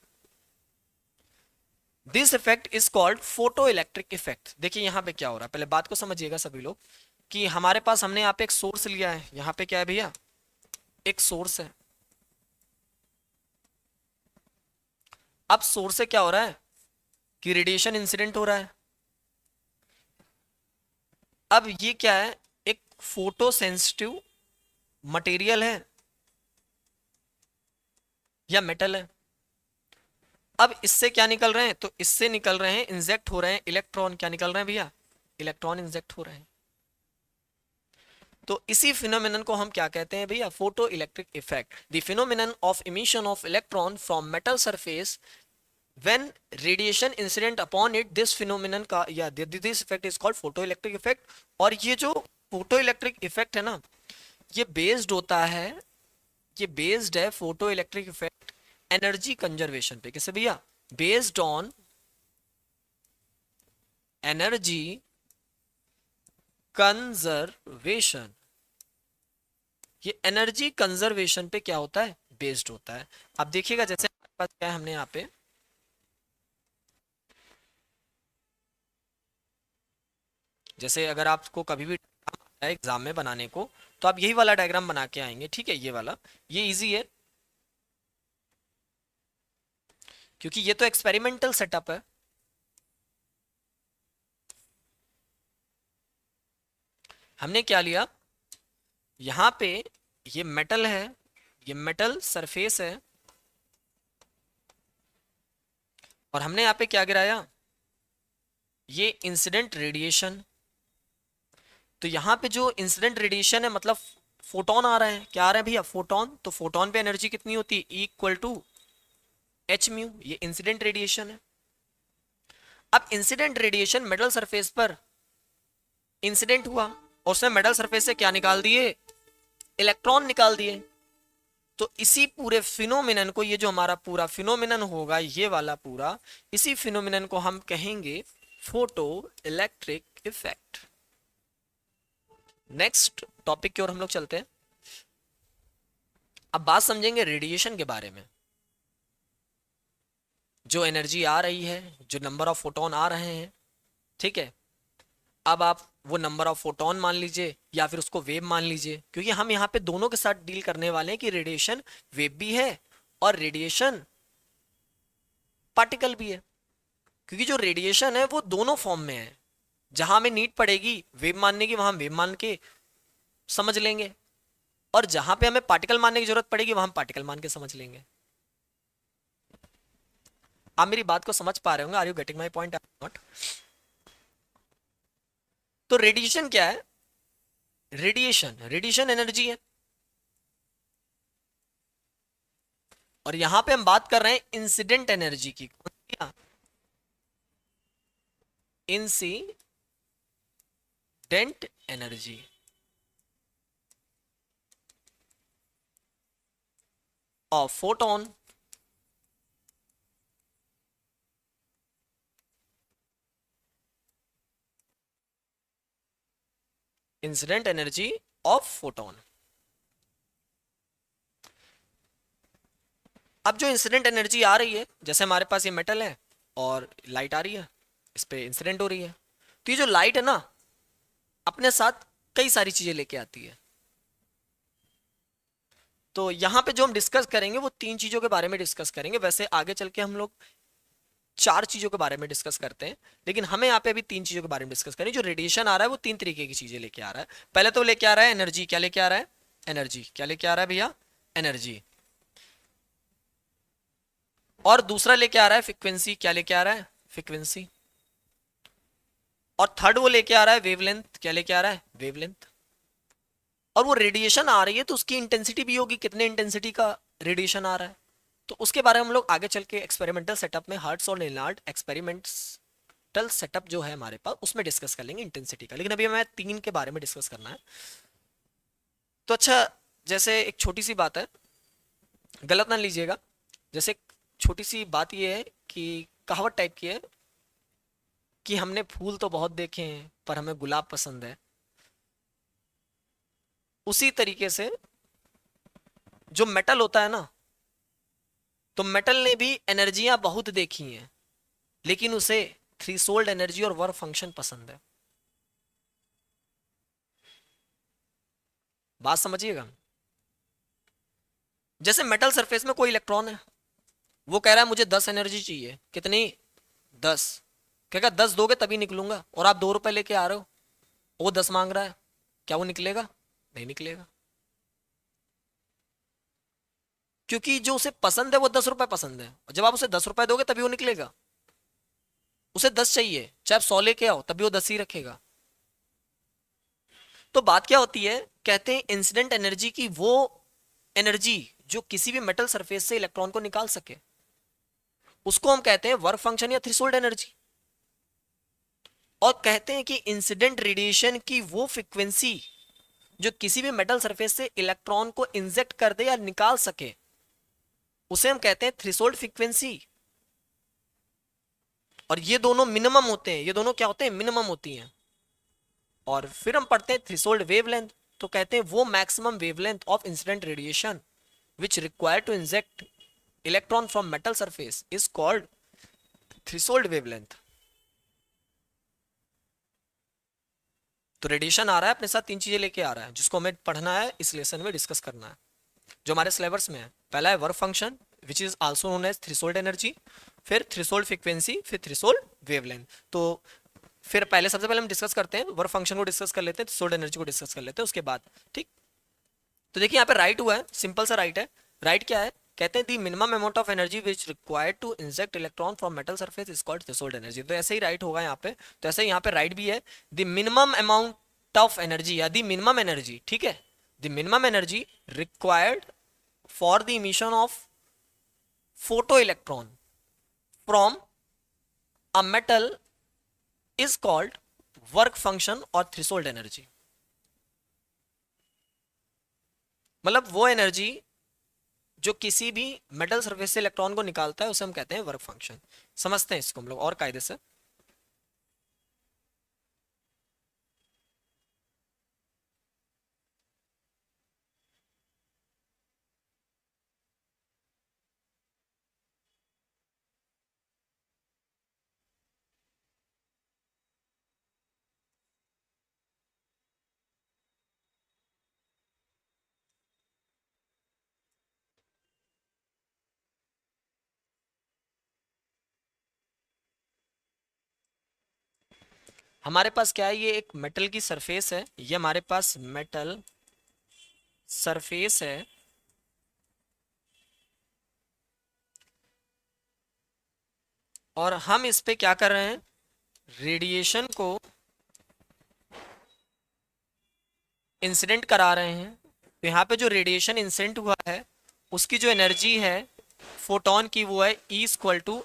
this effect is called photoelectric effect। देखिए यहां पे क्या हो रहा है, पहले बात को समझिएगा सभी लोग, कि हमारे पास हमने यहाँ पे एक सोर्स लिया है, यहाँ पे क्या है भैया, एक सोर्स है। अब सोर्स से क्या हो रहा है कि रेडिएशन इंसिडेंट हो रहा है। अब ये क्या है, एक फोटो सेंसिटिव मटेरियल है या मेटल है। अब इससे क्या निकल रहे हैं, तो इससे निकल रहे हैं, इंजेक्ट हो रहे हैं इलेक्ट्रॉन। क्या निकल रहे हैं भैया, इलेक्ट्रॉन इंजेक्ट हो रहे हैं। तो इसी फिनोमिनन को हम क्या कहते हैं भैया, photo electric effect. The phenomenon of emission of electron from metal surface when radiation incident upon it, this phenomenon का या this effect is called photoelectric effect। और ये जो photoelectric effect है ना, ये बेस्ड होता है, ये बेस्ड है photoelectric effect एनर्जी कंजर्वेशन पे। कैसे भैया, बेस्ड ऑन एनर्जी कंजर्वेशन। ये एनर्जी कंजर्वेशन पे क्या होता है, बेस्ड होता है। अब देखिएगा जैसे हमारे पास क्या है, हमने यहाँ पे जैसे अगर आपको कभी भी एग्जाम में बनाने को, तो आप यही वाला डायग्राम बना के आएंगे, ठीक है। ये वाला, ये इजी है क्योंकि ये तो एक्सपेरिमेंटल सेटअप है। हमने क्या लिया, यहां पे ये मेटल है, ये मेटल सरफेस है, और हमने यहाँ पे क्या गिराया, ये इंसिडेंट रेडिएशन। तो यहाँ पे जो इंसिडेंट रेडिएशन है मतलब फोटोन आ रहे हैं, क्या आ रहे हैं भैया, फोटोन। तो फोटोन पे एनर्जी कितनी होती है, इक्वल टू एच म्यू। ये इंसिडेंट रेडिएशन है। अब इंसिडेंट रेडिएशन मेटल सरफेस पर इंसिडेंट हुआ और उसने मेटल सरफेस से क्या निकाल दिए, इलेक्ट्रॉन निकाल दिए। तो इसी पूरे फिनोमिनन को, ये जो हमारा पूरा फिनोमिनन होगा ये वाला पूरा, इसी फिनोमिनन को हम कहेंगे photo electric effect. Next topic की ओर हम लोग चलते हैं। अब बात समझेंगे रेडिएशन के बारे में। जो एनर्जी आ रही है, जो नंबर ऑफ फोटोन आ रहे हैं, ठीक है। अब आप वो नंबर ऑफ फोटोन मान लीजिए या फिर उसको वेव मान लीजिए, क्योंकि हम यहाँ पे दोनों के साथ डील करने वाले हैं कि रेडिएशन वेव भी है और रेडिएशन पार्टिकल भी है। क्योंकि जो रेडिएशन है वो दोनों फॉर्म में है। जहां हमें नीड पड़ेगी वेव मानने की, वहां वेव मान के समझ लेंगे, और जहां पे हमें पार्टिकल मानने की जरूरत पड़ेगी वहां हम पार्टिकल मान के समझ लेंगे। आप मेरी बात को समझ पा रहे होंगे, are you getting my point not. तो रेडिएशन क्या है, रेडिएशन एनर्जी है। और यहां पे हम बात कर रहे हैं इंसिडेंट एनर्जी की। Incident energy of photon incident energy of photon. अब जो इंसिडेंट एनर्जी आ रही है, जैसे हमारे पास ये मेटल है और लाइट आ रही है, इस पे इंसिडेंट हो रही है। तो ये जो लाइट है ना, अपने साथ कई सारी चीजें लेके आती है। तो यहाँ पे जो हम डिस्कस करेंगे वो तीन चीजों के बारे में डिस्कस करेंगे। वैसे आगे चल के हम लोग चार चीजों के बारे में डिस्कस करते हैं, लेकिन हमें यहाँ पे अभी तीन चीजों के बारे में डिस्कस करें। जो रेडिएशन आ रहा है वो तीन तरीके की चीजें लेके आ रहा है। पहले तो लेके आ रहा है एनर्जी। क्या लेके आ रहा है, एनर्जी। क्या लेके आ रहा है भैया, एनर्जी। और दूसरा लेके आ रहा है फ्रीक्वेंसी। क्या लेके आ रहा है, फ्रीक्वेंसी। और थर्ड वो लेके आ रहा है वेवलेंथ। क्या लेके आ रहा है, वेवलेंथ। और वो रेडिएशन आ रही है तो उसकी इंटेंसिटी भी होगी, कितने इंटेंसिटी का रेडिएशन आ रहा है। तो उसके बारे में हम लोग आगे चल के एक्सपेरिमेंटल सेटअप में, हर्ट्स और लेनार्ड एक्सपेरिमेंटल सेटअप जो है हमारे पास, उसमें डिस्कस कर लेंगे इंटेंसिटी का। लेकिन अभी हमें तीन के बारे में डिस्कस करना है। तो अच्छा, जैसे एक छोटी सी बात है, गलत ना लीजिएगा। जैसे छोटी सी बात ये है कि कहावत टाइप की है कि हमने फूल तो बहुत देखे हैं पर हमें गुलाब पसंद है। उसी तरीके से जो मेटल होता है ना, तो मेटल ने भी एनर्जियां बहुत देखी हैं, लेकिन उसे थ्रीसोल्ड एनर्जी और वर्क फंक्शन पसंद है। बात समझिएगा। जैसे मेटल सरफेस में कोई इलेक्ट्रॉन है, वो कह रहा है मुझे 10 एनर्जी चाहिए। कितनी, 10। कहेगा 10 दोगे तभी निकलूंगा, और आप 2 रुपए लेके आ रहे हो, वो 10 मांग रहा है, क्या वो निकलेगा, नहीं निकलेगा। क्योंकि जो उसे पसंद है वो 10 रुपए पसंद है, और जब आप उसे 10 रुपए दोगे तभी वो निकलेगा। उसे 10 चाहिए, चाहे आप 100 लेके आओ तभी वो 10 ही रखेगा। तो बात क्या होती है, कहते हैं इंसिडेंट एनर्जी की वो एनर्जी जो किसी भी मेटल सरफेस से इलेक्ट्रॉन को निकाल सके, उसको हम कहते हैं वर्क फंक्शन या थ्रेशोल्ड एनर्जी। और कहते हैं कि इंसिडेंट रेडिएशन की वो फ्रीक्वेंसी जो किसी भी मेटल सरफेस से इलेक्ट्रॉन को इंजेक्ट कर दे या निकाल सके, उसे हम कहते हैं थ्रेशोल्ड फ्रीक्वेंसी। और ये दोनों मिनिमम होते हैं, ये दोनों क्या होते हैं, मिनिमम होती हैं। और फिर हम पढ़ते हैं थ्रेशोल्ड वेवलेंथ। तो कहते हैं वो maximum wavelength of incident radiation which require to inject electron from metal surface is called threshold wavelength. तो रेडिएशन आ रहा है अपने साथ, तीन चीजें लेके आ रहा है जिसको हमें पढ़ना है, इस लेसन में डिस्कस करना है जो हमारे सिलेबस में है। पहला है work function which is also known as threshold energy, फिर थ्रेशोल्ड फ्रीक्वेंसी, फिर थ्रेशोल्ड वेवलेंथ। तो फिर पहले सबसे पहले हम डिस्कस करते हैं वर्क फंक्शन को, डिस्कस कर लेते हैं, थ्रेशोल्ड एनर्जी को डिस्कस कर लेते हैं उसके बाद, ठीक। तो देखिए यहाँ पे राइट हुआ है, सिंपल सा राइट है। राइट क्या है, कहते हैं the minimum amount of energy which required to inject electron from metal surface is called threshold energy. तो ऐसे ही राइट होगा यहाँ पे, तो ऐसे ही यहाँ पे राइट भी है, the minimum amount of energy या द मिनिमम एनर्जी, ठीक है, the minimum energy required for the emission of photo electron from a metal is called work function और थ्रेशोल्ड एनर्जी। मतलब वो एनर्जी जो किसी भी मेटल सरफेस से इलेक्ट्रॉन को निकालता है उसे हम कहते हैं वर्क फंक्शन। समझते हैं इसको हम लोग और कायदे से। हमारे पास क्या है, ये एक मेटल की सरफेस है, ये हमारे पास मेटल सरफेस है, और हम इस पे क्या कर रहे हैं, रेडिएशन को इंसिडेंट करा रहे हैं। तो यहाँ पे जो रेडिएशन इंसिडेंट हुआ है उसकी जो एनर्जी है फोटोन की, वो है E equal to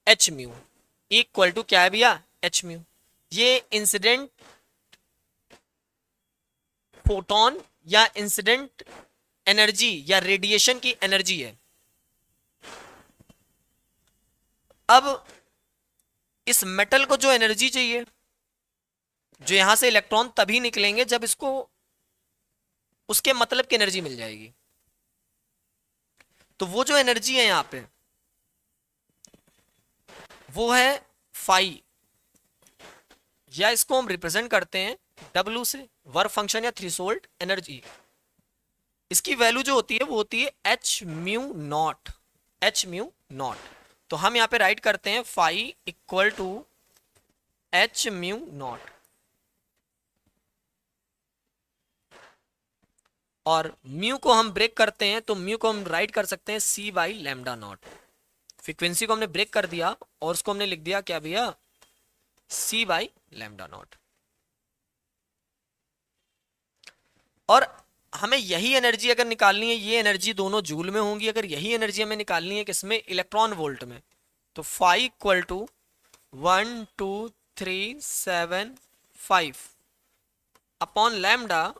H mu. E equal to क्या है भैया, एच म्यू। ये इंसिडेंट फोटोन या इंसिडेंट एनर्जी या रेडिएशन की एनर्जी है। अब इस मेटल को जो एनर्जी चाहिए, जो यहां से इलेक्ट्रॉन तभी निकलेंगे जब इसको उसके मतलब की एनर्जी मिल जाएगी। तो वो जो एनर्जी है यहां पे वो है फाई, या इसको हम रिप्रेजेंट करते हैं W से, वर्क फंक्शन या थ्रेशोल्ड एनर्जी। इसकी वैल्यू जो होती है वो होती है H mu not, H mu not. तो हम यहां पे राइट करते हैं phi equal to H mu not, और म्यू को हम ब्रेक करते हैं तो म्यू को हम राइट कर सकते हैं C by lambda not. Frequency को हमने ब्रेक कर दिया और उसको हमने लिख दिया क्या भैया, C बाई लैम्डा नॉट। और हमें यही एनर्जी अगर निकालनी है, ये एनर्जी दोनों जूल में होंगी, अगर यही एनर्जी हमें निकालनी है किसमें, इलेक्ट्रॉन वोल्ट में, तो phi equal to 12375 upon lambda,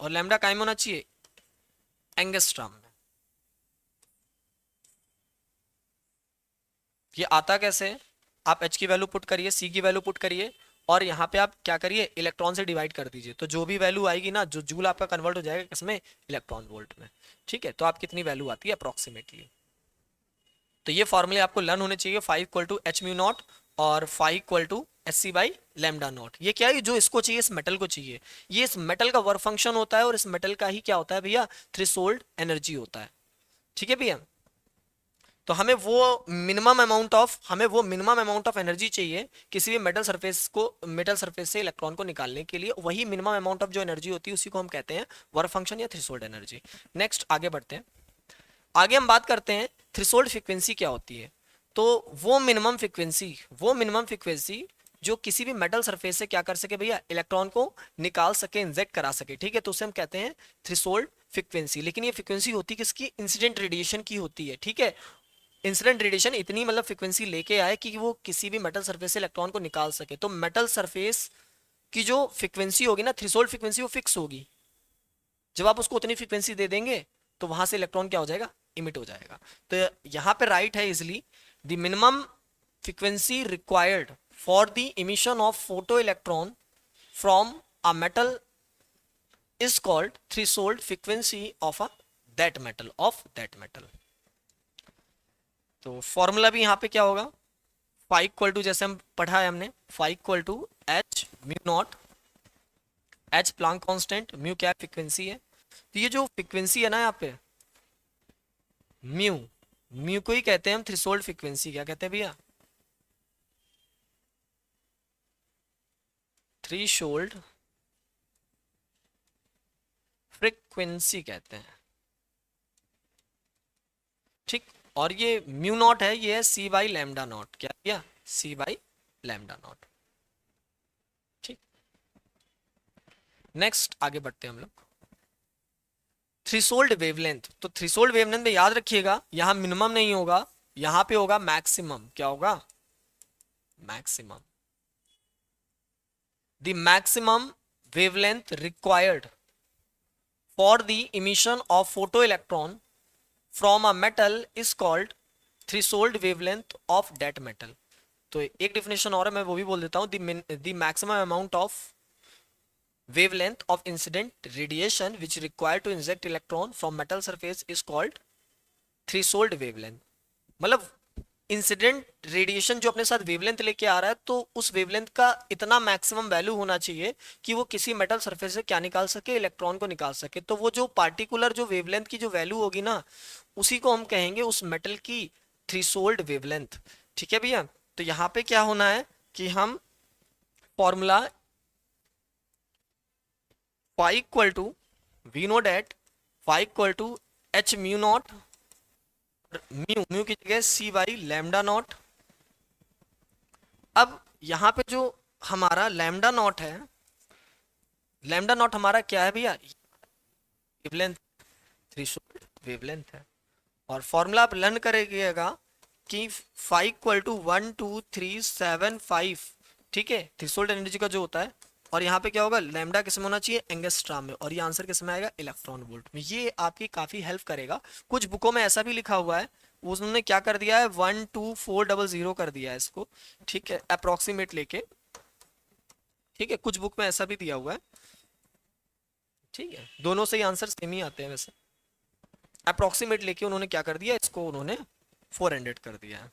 और लैम्डा काय में होना चाहिए, एंगस्ट्रॉम में। ये आता कैसे है, आप H की वैल्यू पुट करिए, C की वैल्यू पुट करिए, और यहाँ पे आप क्या करिए, इलेक्ट्रॉन से डिवाइड कर दीजिए। तो जो भी वैल्यू आएगी ना, जो जूल आपका कन्वर्ट हो जाएगा किसमें, इलेक्ट्रॉन वोल्ट में। ठीक है, तो आप कितनी वैल्यू आती है अप्रोक्सीमेटली। तो ये फॉर्मूले आपको लर्न होने चाहिए, 5 equal to H mu not और 5 equal to H C by lambda not. ये क्या है, जो इसको चाहिए, इस मेटल को चाहिए, ये इस मेटल का वर्क फंक्शन होता है, और इस मेटल का ही क्या होता है भैया, थ्रेशोल्ड एनर्जी होता है। ठीक है भैया, तो हमें वो मिनिमम अमाउंट ऑफ एनर्जी चाहिए किसी भी मेटल सरफेस से इलेक्ट्रॉन को निकालने के लिए। वही मिनिमम अमाउंट ऑफ जो एनर्जी होती है उसी को हम कहते हैं वर्क फंक्शन या थ्रेशोल्ड एनर्जी। नेक्स्ट आगे बढ़ते हैं। आगे हम बात करते हैं थ्रेशोल्ड फ्रीक्वेंसी क्या होती है। तो वो मिनिमम फ्रीक्वेंसी जो किसी भी मेटल सरफेस से क्या कर सके भैया, इलेक्ट्रॉन को निकाल सके, इंजेक्ट करा सके, ठीक है, तो उसे हम कहते हैं थ्रेशोल्ड फ्रीक्वेंसी। लेकिन ये फ्रीक्वेंसी होती किसकी, इंसिडेंट रेडिएशन की होती है, ठीक है। इंसिडेंट रेडिएशन इतनी मतलब फ्रीक्वेंसी लेके आए कि वो किसी भी मेटल सरफेस से इलेक्ट्रॉन को निकाल सके। तो मेटल सरफेस की जो फ्रीक्वेंसी होगी ना, थ्रेशोल्ड फ्रीक्वेंसी, वो फिक्स होगी। जब आप उसको उतनी फ्रीक्वेंसी दे देंगे तो वहां से इलेक्ट्रॉन क्या हो जाएगा, इमिट हो जाएगा। तो यहाँ पे राइट है easily, the minimum frequency required for the emission of photo electron from a metal is called threshold frequency of a that metal. तो फॉर्मूला भी यहाँ पे क्या होगा, फाई इक्वल टू, जैसे हम पढ़ा है हमने, phi equal to H mu not, H Planck constant, mu क्या फ्रीक्वेंसी है। तो ये जो फ्रीक्वेंसी है ना यहाँ पे म्यू, म्यू को ही कहते हैं हम थ्रेशोल्ड फ्रीक्वेंसी। क्या कहते हैं भैया, थ्रेशोल्ड फ्रीक्वेंसी कहते हैं, ठीक। और ये म्यू नॉट है, ये है सी बाई लैम्डा नॉट, क्या भैया, सी बाई लैम्डा नॉट, ठीक। नेक्स्ट आगे बढ़ते हैं हम लोग, थ्रेशोल्ड वेवलेंथ। तो थ्रेशोल्ड वेवलेंथ में याद रखिएगा, यहां मिनिमम नहीं होगा, यहां पे होगा मैक्सिमम। क्या होगा, maximum. The maximum wavelength required for the emission of photoelectron from a metal is called threshold wavelength of that metal। तो एक डेफिनेशन और है, मैं वो भी बोल देता हूँ, the maximum amount of wavelength of incident radiation which required to inject electron from metal surface is called threshold wavelength। मतलब इंसिडेंट रेडिएशन जो अपने साथ वेवलेंथ लेके आ रहा है, तो उस वेवलेंथ का इतना मैक्सिमम वैल्यू होना चाहिए कि वो किसी मेटल सरफेस से क्या निकाल सके, इलेक्ट्रॉन को निकाल सके। तो वो जो पार्टिकुलर जो वेवलेंथ की जो वैल्यू होगी ना, उसी को हम कहेंगे उस मेटल की थ्रेशोल्ड वेवलेंथ, ठीक है भैया। तो यहाँ पे क्या होना है कि हम formula phi equal to we know that phi equal to H mu not, mu mu की जगह सी बाई लैम्डा नॉट। अब यहाँ पे जो हमारा लैम्डा नॉट है, लैम्डा नॉट हमारा क्या है भैया, वेवलेंथ, थ्रेशोल्ड वेवलेंथ है। और फॉर्मूला आप लर्न करेंगे कि 5 = 1 2 3 7 5, ठीक है, थ्रेशोल्ड एनर्जी का जो होता है। और यहाँ पे क्या होगा, लैम्डा किस में होना चाहिए, एंगस्ट्रॉम में, और ये आंसर किस में आएगा, इलेक्ट्रॉन वोल्ट में। ये आपकी काफी हेल्प करेगा। कुछ बुकों में ऐसा भी लिखा हुआ है, उन्होंने क्या कर दिया है, 12400 कर दिया है इसको, ठीक है, अप्रोक्सीमेट लेके, ठीक है, कुछ बुक में ऐसा भी दिया हुआ है, ठीक है, दोनों से ही आंसर सेम ही आते हैं वैसे। अप्रोक्सीमेट लेके उन्होंने क्या कर दिया, इसको उन्होंने 400 कर दिया है।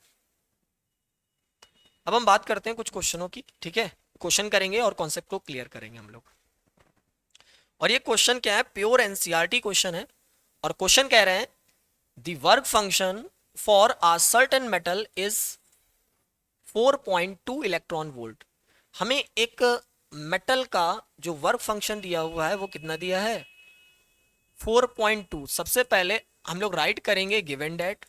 अब हम बात करते हैं कुछ क्वेश्चनों की, ठीक है, क्वेश्चन करेंगे और कॉन्सेप्ट को क्लियर करेंगे हम लोग। और ये क्वेश्चन क्या है, प्योर एनसीईआरटी क्वेश्चन है। और क्वेश्चन कह रहे हैं the work function for a certain metal is 4.2 electron volt. हमें एक मेटल का जो वर्क फंक्शन दिया हुआ है वो कितना दिया है, 4.2। सबसे पहले हम लोग राइट करेंगे गिवन डेट,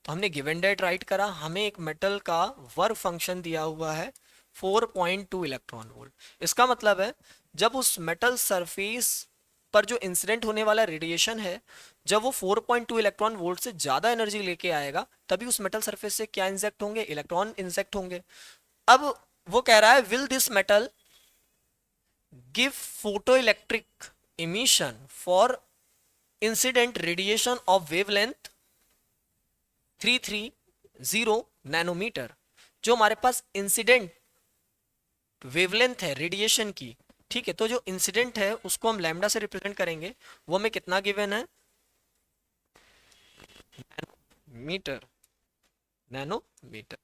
तो हमने गिवन डेट राइट करा, हमें एक मेटल का वर्क फंक्शन दिया हुआ है 4.2 इलेक्ट्रॉन वोल्ट। इसका मतलब है जब उस मेटल सरफेस पर जो इंसिडेंट होने वाला रेडिएशन है, जब वो 4.2 इलेक्ट्रॉन वोल्ट से ज्यादा एनर्जी लेके आएगा, तभी उस मेटल सरफेस से क्या इंजेक्ट होंगे, इलेक्ट्रॉन इंजेक्ट होंगे। अब वो कह रहा है will this metal give photo electric emission for incident radiation of wavelength 330 nanometre. जो हमारे पास इंसिडेंट वेवलेंथ है रेडिएशन की, ठीक है, तो जो इंसिडेंट है उसको हम लैम्डा से रिप्रेजेंट करेंगे, वो हमें कितना गिवन है, नैनोमीटर, नैनोमीटर।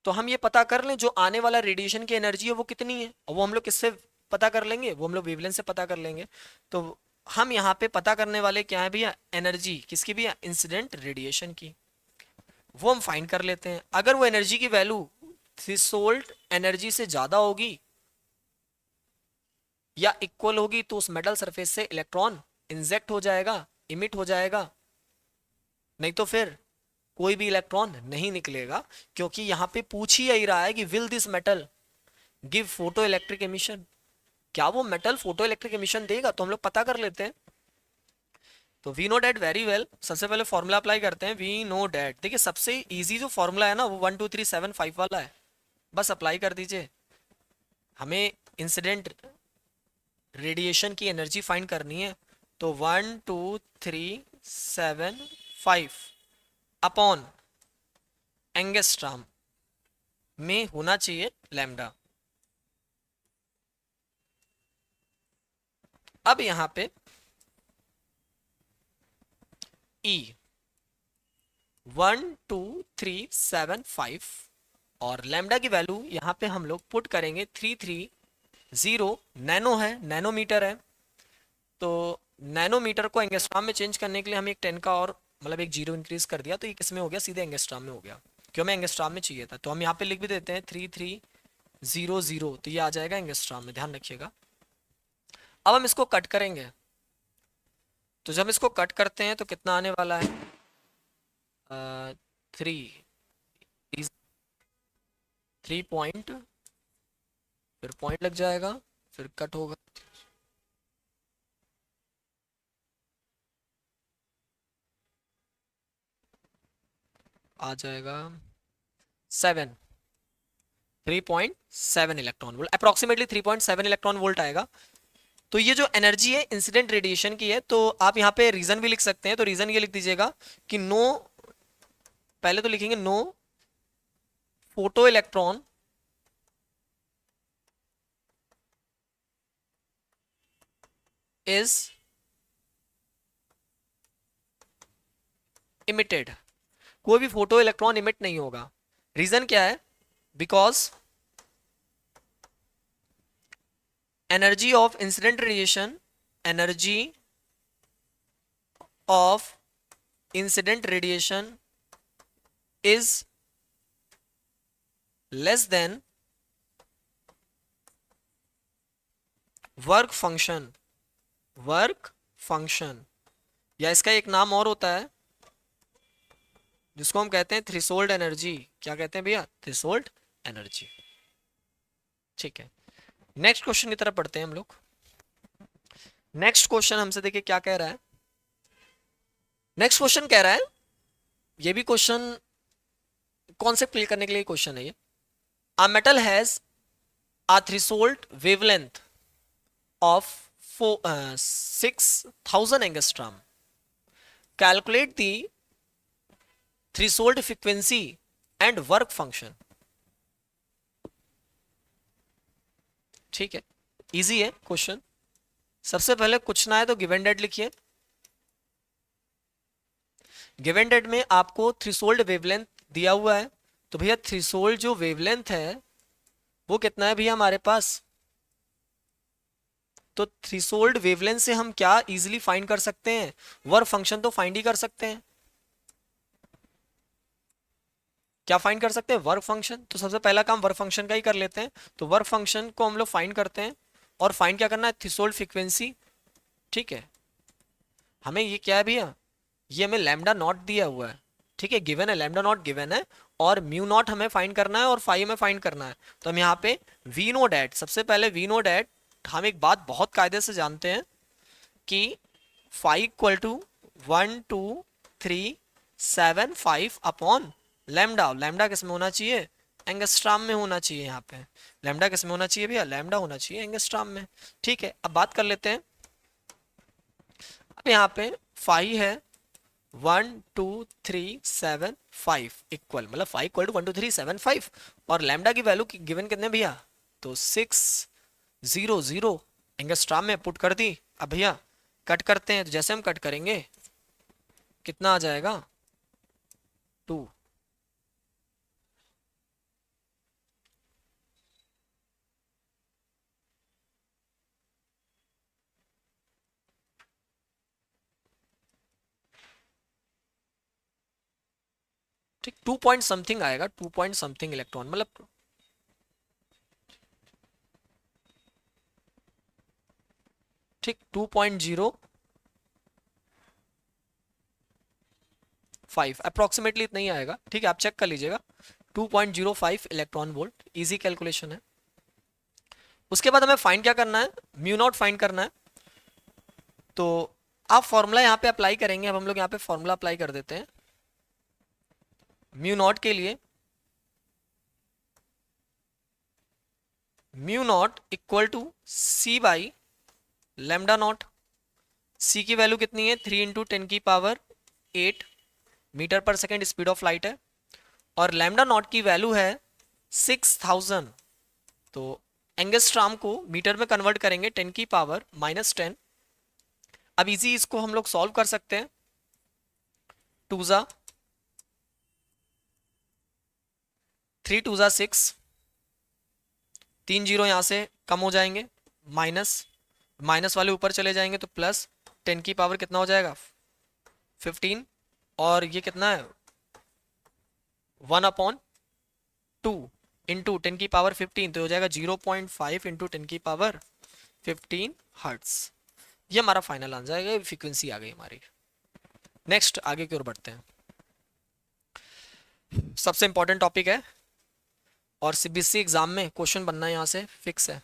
तो हम ये पता कर लें जो आने वाला रेडिएशन की एनर्जी है वो कितनी है, और वो हम लोग किससे पता कर लेंगे, वो हम लोग वेवलेंथ से पता कर लेंगे। तो हम यहाँ पे पता करने वाले क्या है भैया, एनर्जी किसकी भैया, इंसिडेंट रेडिएशन की, वो हम फाइंड कर लेते हैं। अगर वो एनर्जी की वैल्यू थ्रेशोल्ड एनर्जी से ज्यादा होगी या इक्वल होगी, तो उस मेटल सरफेस से इलेक्ट्रॉन इंजेक्ट हो जाएगा, इमिट हो जाएगा, नहीं तो फिर कोई भी इलेक्ट्रॉन नहीं निकलेगा, क्योंकि यहाँ पे पूछ ही यही रहा है कि will this metal give photo electric emission, क्या वो मेटल फोटो इलेक्ट्रिक एमिशन देगा। तो हम लोग पता कर लेते हैं। तो we know that very well, सबसे पहले फॉर्मूला अप्लाई करते हैं। वी नो डैट, देखिए सबसे इजी जो फॉर्मूला है ना वो 1 2 3 7 5 वाला है, बस अप्लाई कर दीजिए। हमें इंसिडेंट रेडिएशन की एनर्जी फाइंड करनी है, तो 1 2 3 7 5 अपॉन एंगस्ट्रॉम में होना चाहिए लैम्डा। अब यहां पे E 1 2 3 7 5 और लैम्डा की वैल्यू यहां पे हम लोग पुट करेंगे 330 नैनो है, नैनोमीटर है। तो नैनोमीटर को एंगस्ट्रॉम में चेंज करने के लिए हम एक 10 का और मतलब एक जीरो इंक्रीज कर दिया, तो ये किस में हो गया, सीधे एंगस्ट्रॉम में हो गया, क्यों हमें एंगस्ट्रॉम में चाहिए था। तो हम यहाँ पे लिख भी देते हैं 3300, तो ये आ जाएगा एंगस्ट्रॉम में, ध्यान रखिएगा। अब हम इसको कट करेंगे, तो जब इसको कट करते हैं तो कितना आने वाला है, 3 पॉइंट, फिर पॉइंट लग जाएगा, फिर कट होगा, आ जाएगा 7, 3.7 electron volt, approximately 3.7 electron volt आएगा। तो ये जो एनर्जी है इंसिडेंट रेडिएशन की है, तो आप यहाँ पे रीजन भी लिख सकते हैं। तो रीजन ये लिख दीजिएगा कि नो, पहले तो लिखेंगे no photo electron is emitted, कोई भी फोटो इलेक्ट्रॉन इमिट नहीं होगा। रीजन क्या है, because energy of incident radiation, energy of incident radiation is less than work function, work function, या इसका एक नाम और होता है जिसको हम कहते हैं थ्रेशोल्ड एनर्जी। क्या कहते हैं भैया, थ्रेशोल्ड एनर्जी। ठीक है, नेक्स्ट क्वेश्चन की तरफ पढ़ते हैं हम लोग। नेक्स्ट क्वेश्चन हमसे देखिए क्या कह रहा है। नेक्स्ट क्वेश्चन कह रहा है, ये भी क्वेश्चन कॉन्सेप्ट क्लियर करने के लिए क्वेश्चन है ये। A metal has a threshold wavelength of 6000 angstrom, calculate the threshold frequency and work function. ठीक है, इजी है क्वेश्चन। सबसे पहले कुछ ना है तो गिवन डेट लिखिए। गिवन डेट में आपको थ्रेशोल्ड वेवलेंथ दिया हुआ है, तो भैया थ्रेशोल्ड जो वेवलेंथ है वो कितना है भैया हमारे पास। तो थ्रेशोल्ड वेवलेंथ से हम क्या इजीली फाइंड कर सकते हैं, वर्क फंक्शन तो फाइंड ही कर सकते हैं। क्या फाइंड कर सकते हैं, वर्क फंक्शन। तो सबसे पहला काम वर्क फंक्शन का ही कर लेते हैं। तो वर्क फंक्शन को हम लोग फाइंड करते हैं, और फाइंड क्या करना है, थ्रेशोल्ड फ्रीक्वेंसी। ठीक है, हमें ये क्या है भैया, ये हमें लैम्डा नॉट दिया हुआ है। ठीक है, गिवन है, लैम्डा नॉट गिवन है, और म्यू नॉट हमें फाइंड करना है, और फाई हमें फाइंड करना है। तो हम यहाँ पे वी नो डैट, सबसे पहले वी नो डैट हम एक बात बहुत कायदे से जानते हैं कि phi equal to 1 2 3 7 5 upon lambda. Lambda किस में होना चाहिए, एंगस्ट्रॉम में होना चाहिए। यहाँ पे लैम्डा किस में होना चाहिए भैया, लैम्डा होना चाहिए एंगस्ट्रॉम में। ठीक है, अब बात कर लेते हैं। अब यहाँ पे फाई है 1 2 3 7 5 इक्वल, मतलब 5 = 1 2 3 7 5, और लैम्डा की वैल्यू गिवन कितने भैया, तो 600 एंगस्ट्रॉम में पुट कर दी। अब भैया कट करते हैं, तो जैसे हम कट करेंगे कितना आ जाएगा, 2। ठीक, 2 पॉइंट समथिंग आएगा, 2 पॉइंट समथिंग इलेक्ट्रॉन, मतलब ठीक 2.0 2.05 अप्रोक्सीमेटली इतना ही आएगा, ठीक है, आप चेक कर लीजिएगा। 2.05 इलेक्ट्रॉन वोल्ट, इजी कैलकुलेशन है। उसके बाद हमें फाइंड क्या करना है, म्यू नॉट फाइंड करना है। तो आप फॉर्मूला यहाँ पे अप्लाई करेंगे। अब हम लोग यहाँ पे फॉर्मूला अप्लाई कर देते हैं म्यू नॉट के लिए। Mu naught equal to C by lambda naught. C की वैल्यू कितनी है, 3 × 10⁸ मीटर पर सेकेंड स्पीड ऑफ लाइट है, और लैम्डा नॉट की वैल्यू है 6000। तो एंगस्ट्राम को मीटर में कन्वर्ट करेंगे 10⁻⁻10। अब इजी इसको हम लोग सॉल्व कर सकते हैं। 2 3 2 6, 3 जीरो यहाँ से कम हो जाएंगे, माइनस माइनस वाले ऊपर चले जाएंगे तो प्लस, 10 की पावर कितना हो जाएगा 15, और ये कितना है 1/2 इंटू 10⁻15, तो हो जाएगा 0.5 इंटू 10⁻15 हर्ट्स। ये हमारा फाइनल आंसर है, फ्रीक्वेंसी आ गई हमारी। नेक्स्ट आगे की ओर बढ़ते हैं। सबसे इंपॉर्टेंट टॉपिक है और सीबीएसई एग्जाम में क्वेश्चन बनना यहाँ से फिक्स है,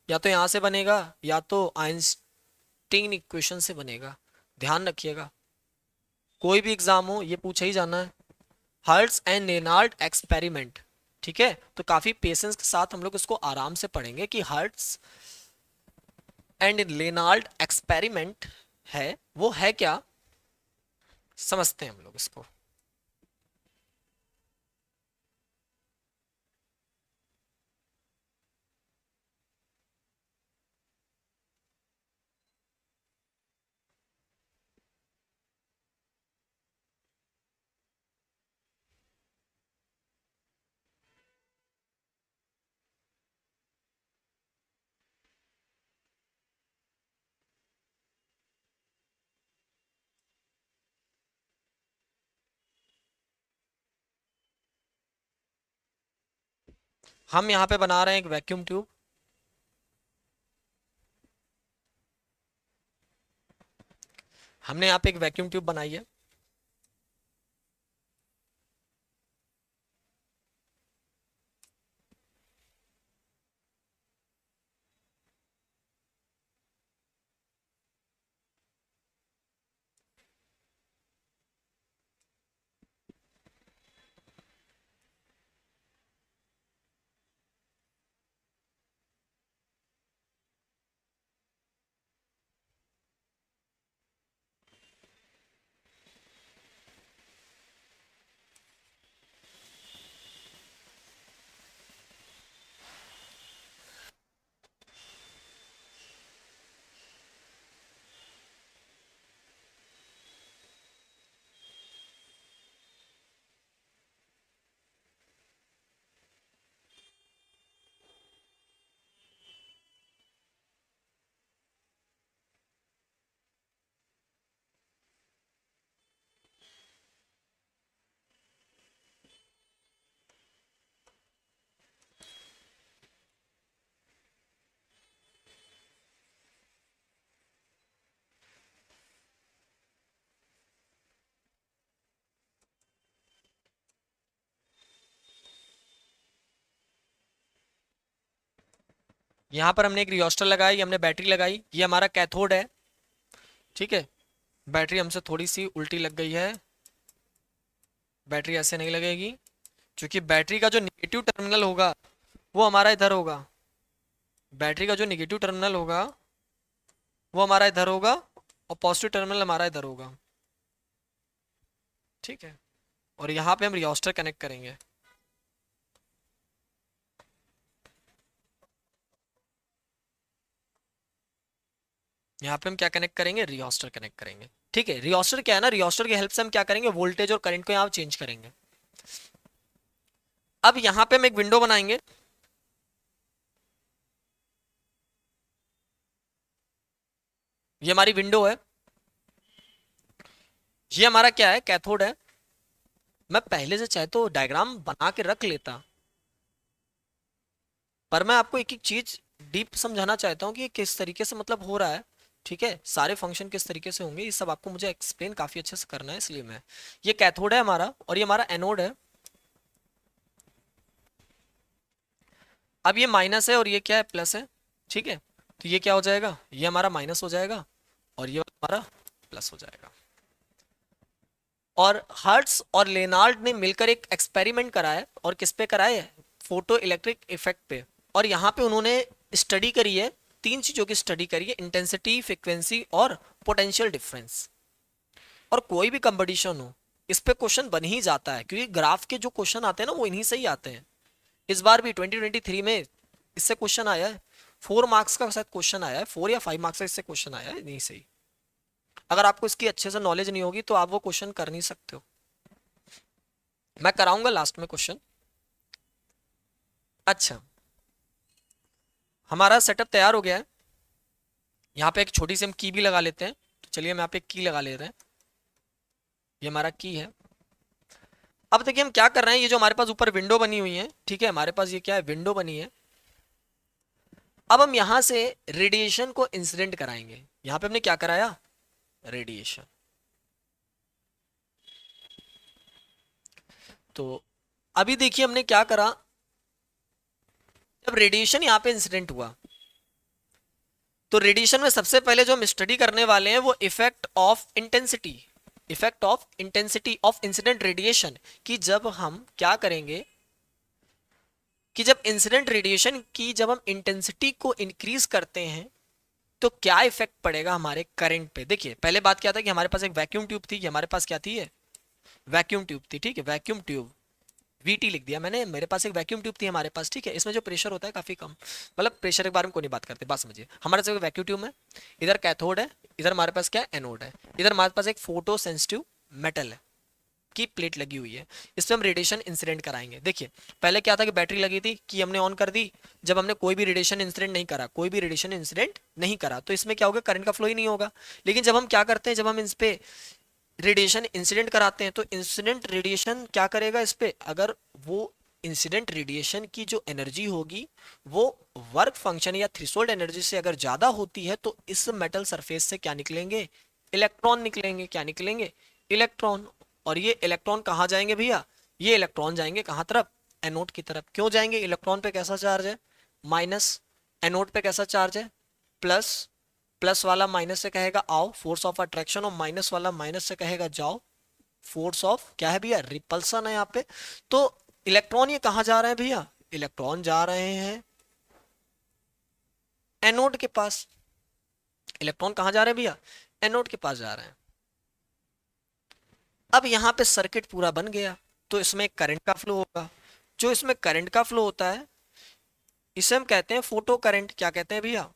या तो यहाँ से बनेगा या तो आइंस्टीन इक्वेशन से बनेगा। ध्यान रखिएगा, कोई भी एग्जाम हो ये पूछा ही जाना है। हर्ट्ज एंड लेनार्ड एक्सपेरिमेंट, ठीक है, तो काफी पेशेंस के साथ हम लोग इसको आराम से पढ़ेंगे कि हर्ट्ज एंड लेनार्ड एक्सपेरिमेंट है वो है क्या, समझते हैं हम लोग इसको। हम यहाँ पे बना रहे हैं एक वैक्यूम ट्यूब। हमने यहाँ पे एक वैक्यूम ट्यूब बनाई है। यहाँ पर हमने एक रियोस्टर लगाई, हमने बैटरी लगाई, ये हमारा कैथोड है, ठीक है। बैटरी हमसे थोड़ी सी उल्टी लग गई है, बैटरी ऐसे नहीं लगेगी, क्योंकि बैटरी का जो निगेटिव टर्मिनल होगा वो हमारा इधर होगा। बैटरी का जो निगेटिव टर्मिनल होगा वो हमारा इधर होगा, और पॉजिटिव टर्मिनल हमारा इधर होगा, ठीक है। और यहाँ पे हम रियोस्टर कनेक्ट करेंगे। यहाँ पे हम क्या कनेक्ट करेंगे, रियोस्टर कनेक्ट करेंगे, ठीक है। रियोस्टर क्या है ना, रियोस्टर की हेल्प से हम क्या करेंगे, वोल्टेज और करंट को यहाँ चेंज करेंगे। अब यहाँ पे हम एक विंडो बनाएंगे। ये हमारी विंडो है, ये हमारा क्या है, कैथोड है। मैं पहले से चाहे तो डायग्राम बना के रख लेता, पर मैं आपको एक एक चीज डीप समझाना चाहता हूँ कि ये किस तरीके से मतलब हो रहा है, ठीक है, सारे फंक्शन किस तरीके से होंगे ये सब आपको मुझे एक्सप्लेन काफी अच्छे से करना है, इसलिए मैं, ये कैथोड है हमारा और ये हमारा एनोड है। अब ये माइनस है और ये क्या है, प्लस है। ठीक है, तो ये क्या हो जाएगा, ये हमारा माइनस हो जाएगा और ये हमारा प्लस हो जाएगा। और हर्ट्स और लेनार्ड ने मिलकर एक एक्सपेरिमेंट कराया, और किस पे कराया है, फोटो इलेक्ट्रिक इफेक्ट पे। और यहाँ पे उन्होंने स्टडी करी है, तीन चीजों की स्टडी करी है, इंटेंसिटी, फ्रीक्वेंसी और पोटेंशियल डिफरेंस। और कोई भी कंपटीशन हो इस पे क्वेश्चन बन ही जाता है, क्योंकि ग्राफ के जो क्वेश्चन आते हैं ना वो इन्हीं से ही आते हैं। इस बार भी 2023 में इससे क्वेश्चन आया है, 4 मार्क्स का शायद क्वेश्चन आया है, 4 या 5 मार्क्स का इससे क्वेश्चन आया है इन्हीं से ही। अगर आपको इसकी अच्छे से नॉलेज नहीं होगी तो आप वो क्वेश्चन कर नहीं सकते हो, मैं कराऊंगा लास्ट में क्वेश्चन। अच्छा, हमारा सेटअप तैयार हो गया है। यहाँ पे एक छोटी सी हम की भी लगा लेते हैं, तो चलिए हम यहाँ पे एक की लगा ले रहे हैं, ये हमारा की है। अब देखिए हम क्या कर रहे हैं, ये जो हमारे पास ऊपर विंडो बनी हुई है, ठीक है, हमारे पास ये क्या है, विंडो बनी है। अब हम यहां से रेडिएशन को इंसिडेंट कराएंगे। यहां पे हमने क्या कराया, रेडिएशन। तो अभी देखिए हमने क्या करा, जब रेडिएशन यहां पे इंसिडेंट हुआ तो रेडिएशन में सबसे पहले जो हम स्टडी करने वाले हैं वो effect of intensity, effect of intensity of incident radiation. कि जब हम क्या करेंगे कि जब इंसिडेंट रेडिएशन की जब हम इंटेंसिटी को इंक्रीज करते हैं तो क्या इफेक्ट पड़ेगा हमारे करंट पे। देखिए पहले बात क्या था कि हमारे पास एक वैक्यूम ट्यूब थी, कि हमारे पास क्या थी, वैक्यूम ट्यूब थी। ठीक है, वैक्यूम ट्यूब, वीटी लिख दिया मैंने, मेरे पास एक वैक्यूम ट्यूब थी हमारे पास। ठीक है, इसमें जो प्रेशर होता है काफी कम, मतलब प्रेशर के बारे में कोई नहीं बात करते, बात समझिए। हमारे पास वैक्यूम ट्यूब है, इधर कैथोड है, इधर हमारे पास क्या है, एनोड है, इधर हमारे पास एक फोटो सेंसिटिव मेटल है की प्लेट लगी हुई है, इसमें हम रेडिएशन इंसिडेंट कराएंगे। देखिए पहले क्या था कि बैटरी लगी थी, कि हमने ऑन कर दी, जब हमने कोई भी रेडिएशन इंसिडेंट नहीं करा, कोई भी रेडिएशन इंसिडेंट नहीं करा, तो इसमें क्या होगा, करंट का फ्लो ही नहीं होगा। लेकिन जब हम क्या करते हैं, जब हम इस पे रेडिएशन इंसिडेंट कराते हैं तो इंसिडेंट रेडिएशन क्या करेगा इस पे, अगर वो इंसिडेंट रेडिएशन की जो एनर्जी होगी वो वर्क फंक्शन या थ्रेशोल्ड एनर्जी से अगर ज्यादा होती है तो इस मेटल सरफेस से क्या निकलेंगे, इलेक्ट्रॉन निकलेंगे। क्या निकलेंगे, इलेक्ट्रॉन। और ये इलेक्ट्रॉन कहाँ जाएंगे भैया, ये इलेक्ट्रॉन जाएंगे कहाँ तरफ, एनोड की तरफ। क्यों जाएंगे, इलेक्ट्रॉन पे कैसा चार्ज है, माइनस, एनोड पे कैसा चार्ज है, प्लस। प्लस वाला माइनस से कहेगा आओ, फोर्स ऑफ अट्रैक्शन, और माइनस वाला माइनस से कहेगा जाओ, फोर्स ऑफ क्या है भैया, रिपल्सन है यहाँ पे। तो इलेक्ट्रॉन ये कहाँ जा रहे हैं भैया, इलेक्ट्रॉन जा रहे हैं एनोड के पास। इलेक्ट्रॉन कहाँ जा रहे हैं भैया, एनोड के पास जा रहे हैं। अब यहाँ पे सर्किट पूरा बन गया, तो इसमें करंट का फ्लो होगा। जो इसमें करंट का फ्लो होता है इसे हम कहते हैं फोटो करंट। क्या कहते हैं भैया,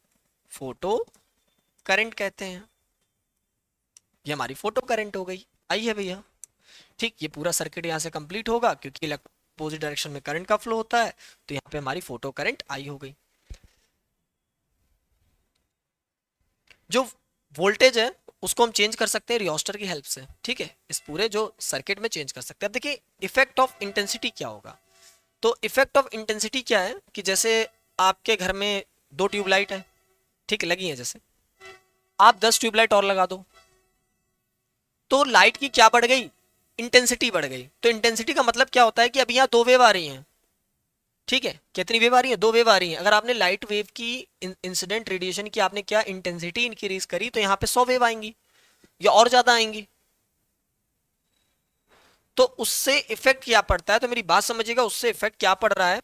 फोटो करंट कहते हैं। ये हमारी फोटो करंट हो गई, आई है भैया। ठीक, ये पूरा सर्किट यहाँ से कंप्लीट होगा क्योंकि अपोजिट डायरेक्शन में करंट का फ्लो होता है, तो यहाँ पे हमारी फोटो करंट आई हो गई। जो वोल्टेज है उसको हम चेंज कर सकते हैं रियोस्टर की हेल्प से। ठीक है, इस पूरे जो सर्किट में चेंज कर सकते हैं। अब देखिए इफेक्ट ऑफ इंटेंसिटी क्या होगा। तो इफेक्ट ऑफ इंटेंसिटी क्या है कि जैसे आपके घर में 2 ट्यूबलाइट है, ठीक लगी है, जैसे आप 10 ट्यूबलाइट और लगा दो तो लाइट की क्या बढ़ गई, इंटेंसिटी बढ़ गई। तो इंटेंसिटी का मतलब क्या होता है कि अभी यहाँ 2 वेव आ रही हैं। ठीक है, कितनी वेव आ रही है, 2 वेव आ रही है। अगर आपने लाइट वेव की इंसिडेंट रेडिएशन की आपने क्या इंटेंसिटी इंक्रीज करी तो यहाँ पे 100 वेव आएंगी या और ज्यादा आएंगी। तो उससे इफेक्ट क्या पड़ता है, तो मेरी बात समझिएगा, उससे इफेक्ट क्या पड़ रहा है,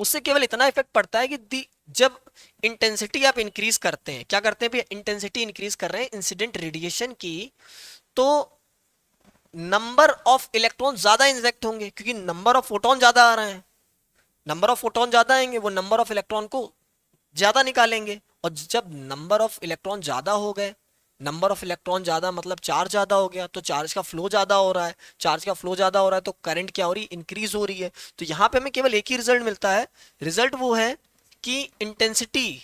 उससे केवल इतना इफेक्ट पड़ता है कि जब इंटेंसिटी आप इंक्रीज करते हैं, क्या करते हैं भैया, इंटेंसिटी इंक्रीज कर रहे हैं इंसिडेंट रेडिएशन की, तो नंबर ऑफ इलेक्ट्रॉन ज्यादा इंजेक्ट होंगे क्योंकि नंबर ऑफ फोटोन ज्यादा आ रहे हैं। नंबर ऑफ फोटोन ज्यादा आएंगे, वो नंबर ऑफ इलेक्ट्रॉन को ज्यादा निकालेंगे। और जब नंबर ऑफ इलेक्ट्रॉन ज्यादा हो गए, नंबर ऑफ इलेक्ट्रॉन ज्यादा मतलब चार्ज ज्यादा हो गया, तो चार्ज का फ्लो ज्यादा हो रहा है। चार्ज का फ्लो ज्यादा हो रहा है तो करंट क्या हो रही है, इंक्रीज हो रही है। तो यहाँ पे हमें केवल एक ही रिजल्ट मिलता है, रिजल्ट वो है कि intensity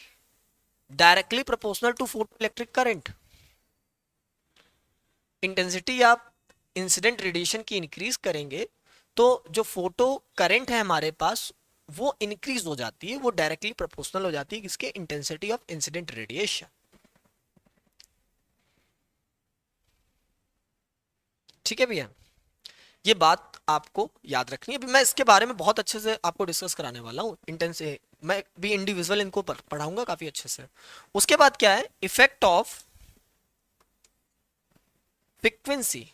directly proportional to photo electric current. Intensity आप इंसिडेंट रेडिएशन की इंक्रीज करेंगे तो जो फोटो करंट है हमारे पास वो इंक्रीज हो जाती है, वो डायरेक्टली प्रोपोर्शनल हो जाती है किसके, इंटेंसिटी ऑफ इंसिडेंट रेडिएशन। ठीक है भैया, ये बात आपको याद रखनी है। अभी मैं इसके बारे में बहुत अच्छे से आपको डिस्कस कराने वाला हूँ, इंटेंस मैं भी इंडिविजुअल इनको पढ़ाऊंगा काफी अच्छे से। उसके बाद क्या है, effect of frequency.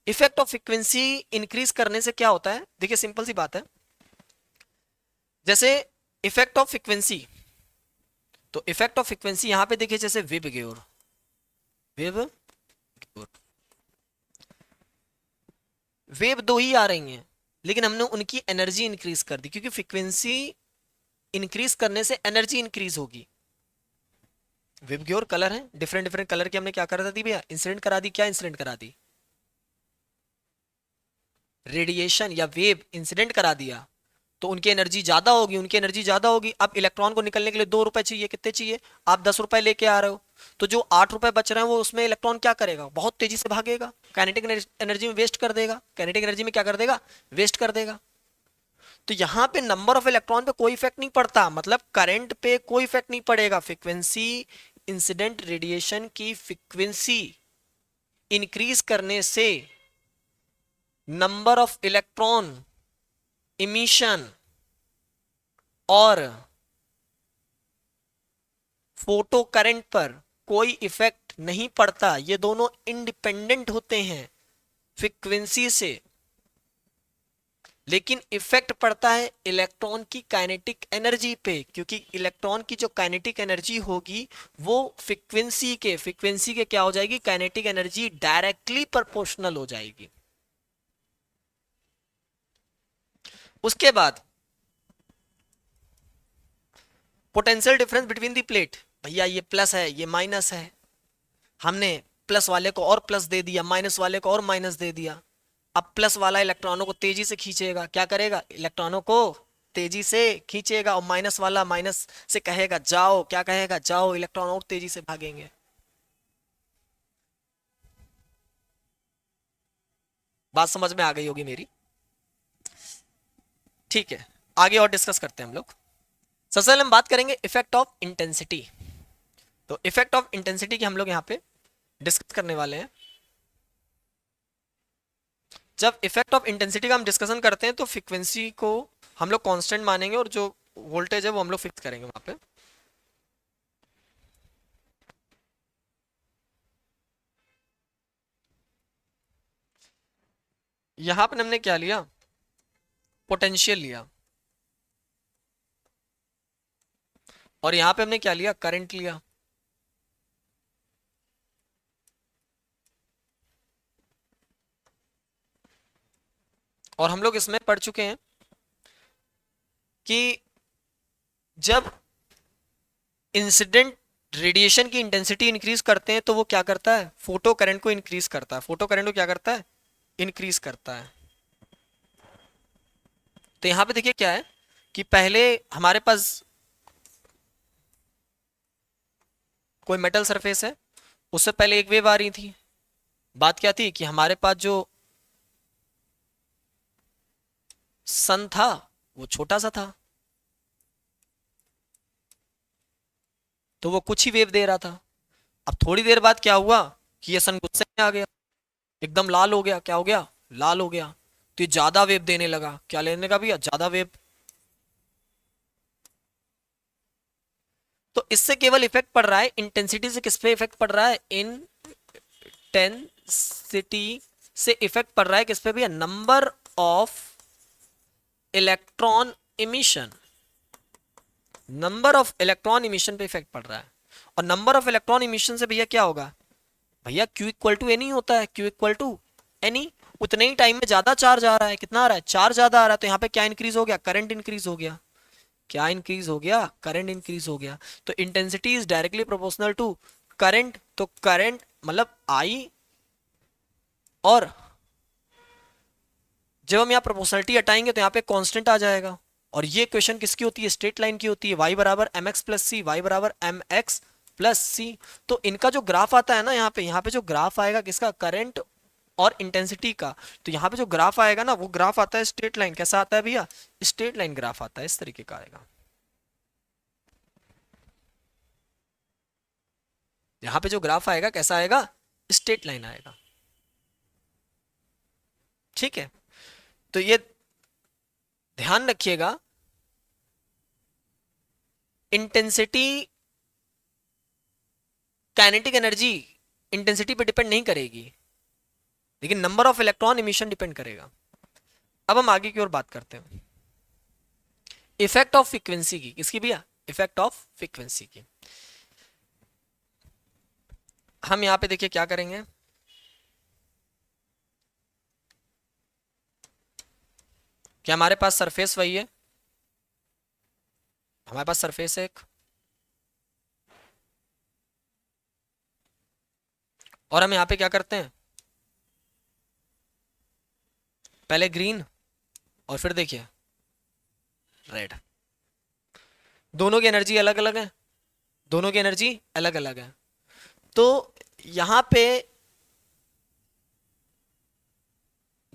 Effect of frequency increase करने से क्या होता है, देखिए सिंपल सी बात है। जैसे इफेक्ट ऑफ फ्रीक्वेंसी, तो इफेक्ट ऑफ फ्रीक्वेंसी यहां पे देखिए, जैसे वेब ग्योर, वेब ग्योर, वेव दो ही आ रही हैं, लेकिन हमने उनकी एनर्जी इंक्रीज कर दी, क्योंकि फ्रीक्वेंसी इंक्रीज करने से एनर्जी इंक्रीज होगी। वेव ग्योर कलर है, डिफरेंट डिफरेंट कलर की हमने क्या करा दी भैया, इंसिडेंट करा दी। क्या इंसिडेंट करा दी, रेडिएशन या वेव इंसिडेंट करा दिया, तो उनकी एनर्जी ज्यादा होगी, उनकी एनर्जी ज्यादा होगी। अब इलेक्ट्रॉन को निकलने के लिए 2 रुपए चाहिए, कितने चाहिए, आप 10 रुपए लेके आ रहे हो, तो जो 8 रुपए बच रहे हैं वो उसमें इलेक्ट्रॉन क्या करेगा, बहुत तेजी से भागेगा, काइनेटिक एनर्जी में वेस्ट कर देगा, काइनेटिक एनर्जी में क्या कर देगा, वेस्ट कर देगा। तो यहाँ पे नंबर ऑफ इलेक्ट्रॉन पे कोई इफेक्ट नहीं पड़ता, मतलब करंट पे कोई इफेक्ट नहीं पड़ेगा। फ्रीक्वेंसी, इंसिडेंट रेडिएशन की फ्रीक्वेंसी इंक्रीज करने से नंबर ऑफ इलेक्ट्रॉन इमिशन और फोटो करंट पर कोई इफेक्ट नहीं पड़ता, ये दोनों इंडिपेंडेंट होते हैं फ्रीक्वेंसी से। लेकिन इफेक्ट पड़ता है इलेक्ट्रॉन की काइनेटिक एनर्जी पे, क्योंकि इलेक्ट्रॉन की जो काइनेटिक एनर्जी होगी वो फ्रीक्वेंसी के क्या हो जाएगी, काइनेटिक एनर्जी डायरेक्टली प्रोपोर्शनल हो जाएगी। उसके बाद potential difference between the plate, भैया ये प्लस है ये माइनस है, हमने प्लस वाले को और प्लस दे दिया, माइनस वाले को और माइनस दे दिया। अब प्लस वाला इलेक्ट्रॉनों को तेजी से खींचेगा, क्या करेगा, इलेक्ट्रॉनों को तेजी से खींचेगा, और माइनस वाला माइनस से कहेगा जाओ, क्या कहेगा, जाओ, इलेक्ट्रॉन और तेजी से भागेंगे। बात समझ में आ गई होगी मेरी, ठीक है। आगे और डिस्कस करते हैं हम लोग। सबसे पहले हम बात करेंगे इफेक्ट ऑफ इंटेंसिटी। तो इफेक्ट ऑफ इंटेंसिटी की हम लोग यहाँ पे डिस्कस करने वाले हैं। जब इफेक्ट ऑफ इंटेंसिटी का हम डिस्कशन करते हैं तो फ्रीक्वेंसी को हम लोग कांस्टेंट मानेंगे, और जो वोल्टेज है वो हम लोग फिक्स करेंगे वहां पे। यहां पर हमने क्या लिया, पोटेंशियल लिया, और यहां पे हमने क्या लिया, करंट लिया। और हम लोग इसमें पढ़ चुके हैं कि जब इंसिडेंट रेडिएशन की इंटेंसिटी इंक्रीज करते हैं तो वो क्या करता है, फोटो करंट को इंक्रीज करता है, फोटो करंट को क्या करता है, इंक्रीज करता है। तो यहां पे देखिए क्या है कि पहले हमारे पास कोई मेटल सरफेस है, उससे पहले एक वेव आ रही थी। बात क्या थी कि हमारे पास जो सन था वो छोटा सा था, तो वो कुछ ही वेव दे रहा था। अब थोड़ी देर बाद क्या हुआ कि ये सन गुस्से में आ गया, एकदम लाल हो गया, क्या हो गया, लाल हो गया। तो ये ज्यादा वेव देने लगा, क्या लेने का भैया, ज्यादा वेव। तो इससे केवल इफेक्ट पड़ रहा है इंटेंसिटी से, किस पे इफेक्ट पड़ रहा है, इंटेंसिटी से इफेक्ट पड़ रहा है किस पे भैया, number of electron emission, number of electron emission पे इफेक्ट पड़ रहा है। और नंबर ऑफ इलेक्ट्रॉन इमिशन से भैया क्या होगा, भैया Q इक्वल टू एनी होता है, Q इक्वल टू एनी। उतने ही टाइम में ज्यादा चार्ज आ रहा है, कितना आ रहा है, चार्ज ज्यादा आ रहा है, तो यहाँ पे क्या इंक्रीज हो गया, करंट इंक्रीज हो गया। क्या इंक्रीज हो गया, करंट इंक्रीज हो गया। तो intensity is directly proportional to current, तो करंट मतलब आई, और जब हम यहाँ प्रोपोर्शनलिटी हटाएंगे तो यहाँ पे कांस्टेंट आ जाएगा। और ये क्वेश्चन किसकी होती है, स्ट्रेट लाइन की होती है, y बराबर एम एक्स प्लस सी, वाई बराबर एम एक्स प्लस सी। तो इनका जो ग्राफ आता है ना, यहाँ पे जो ग्राफ आएगा किसका, करंट और इंटेंसिटी का, तो यहाँ पे जो ग्राफ आएगा ना वो ग्राफ आता है स्ट्रेट लाइन। कैसा आता है भैया, स्ट्रेट लाइन ग्राफ आता है, इस तरीके का आएगा। यहाँ पे जो ग्राफ आएगा कैसा आएगा, स्ट्रेट लाइन आएगा। ठीक है, तो ये ध्यान रखिएगा, इंटेंसिटी काइनेटिक एनर्जी इंटेंसिटी पे डिपेंड नहीं करेगी, लेकिन number of electron emission depend करेगा। अब हम आगे की ओर बात करते हैं, इफेक्ट ऑफ फ्रीक्वेंसी की। किसकी भैया? इफेक्ट ऑफ फ्रीक्वेंसी की। हम यहां पे देखिए क्या करेंगे, क्या हमारे पास सरफेस वही है, हमारे पास सरफेस है एक, और हम यहां पे क्या करते हैं, पहले ग्रीन और फिर देखिए रेड। दोनों की एनर्जी अलग अलग है, दोनों की एनर्जी अलग अलग है। तो यहां पे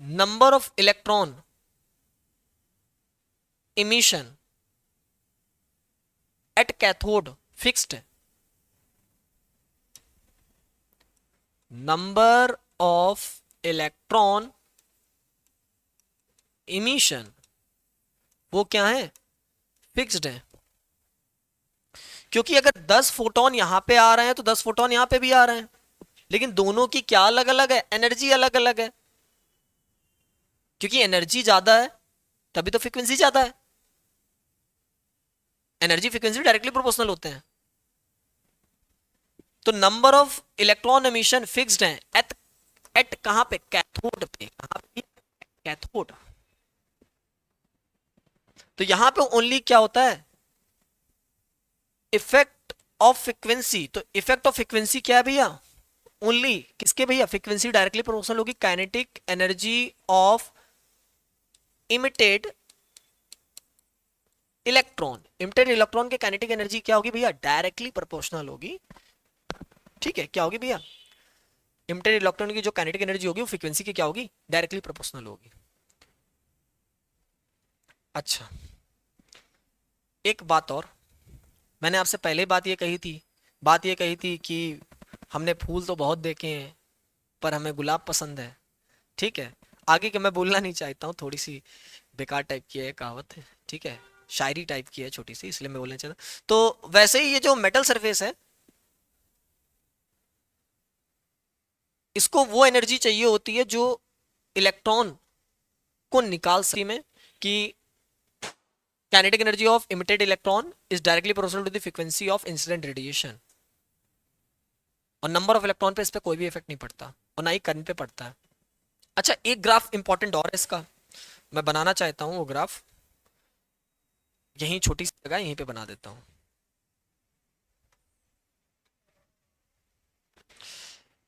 number of electron emission at cathode fixed है, नंबर ऑफ इलेक्ट्रॉन इमिशन वो क्या है? फिक्स्ड है। क्योंकि अगर 10 फोटोन यहां पे आ रहे हैं तो 10 फोटोन यहां पे भी आ रहे हैं, लेकिन दोनों की क्या अलग अलग है? एनर्जी अलग अलग है। क्योंकि एनर्जी ज्यादा है तभी तो फ्रीक्वेंसी ज्यादा है, एनर्जी फ्रीक्वेंसी डायरेक्टली प्रोपोर्शनल होते हैं। तो number of electron emission fixed है एट एट कहां पे? कैथोड पे। कहां पे? कैथोड। तो यहां पे ओनली क्या होता है? Effect of frequency. तो इफेक्ट ऑफ फ्रीक्वेंसी क्या है भैया? ओनली किसके भैया? फ्रीक्वेंसी डायरेक्टली प्रोपोर्शनल होगी kinetic energy of emitted electron. Emitted electron के काइनेटिक एनर्जी क्या होगी भैया? डायरेक्टली प्रोपोर्शनल होगी। ठीक है, क्या होगी भैया? इमिटेड इलेक्ट्रॉन की जो काइनेटिक एनर्जी होगी वो फ्रीक्वेंसी की क्या होगी? डायरेक्टली प्रोपोर्शनल होगी। अच्छा, एक बात और, मैंने आपसे पहले बात ये कही थी कि हमने फूल तो बहुत देखे हैं पर हमें गुलाब पसंद है। ठीक है, आगे के मैं बोलना नहीं चाहता हूँ, थोड़ी सी बेकार टाइप की है कहावत है, ठीक है, शायरी टाइप की है छोटी सी, इसलिए मैं बोलना चाहता। तो वैसे ही ये जो मेटल सरफेस है, इसको वो एनर्जी चाहिए होती है जो इलेक्ट्रॉन को निकाल सके में, कि kinetic energy of emitted electron is directly proportional to the frequency of incident radiation. और नंबर ऑफ इलेक्ट्रॉन पे इस पे कोई भी इफेक्ट नहीं पड़ता और ना ही करंट पे पड़ता है। अच्छा, एक ग्राफ इंपॉर्टेंट और है इसका, मैं बनाना चाहता हूं वो ग्राफ, यहीं छोटी सी जगह यहीं पे बना देता हूं।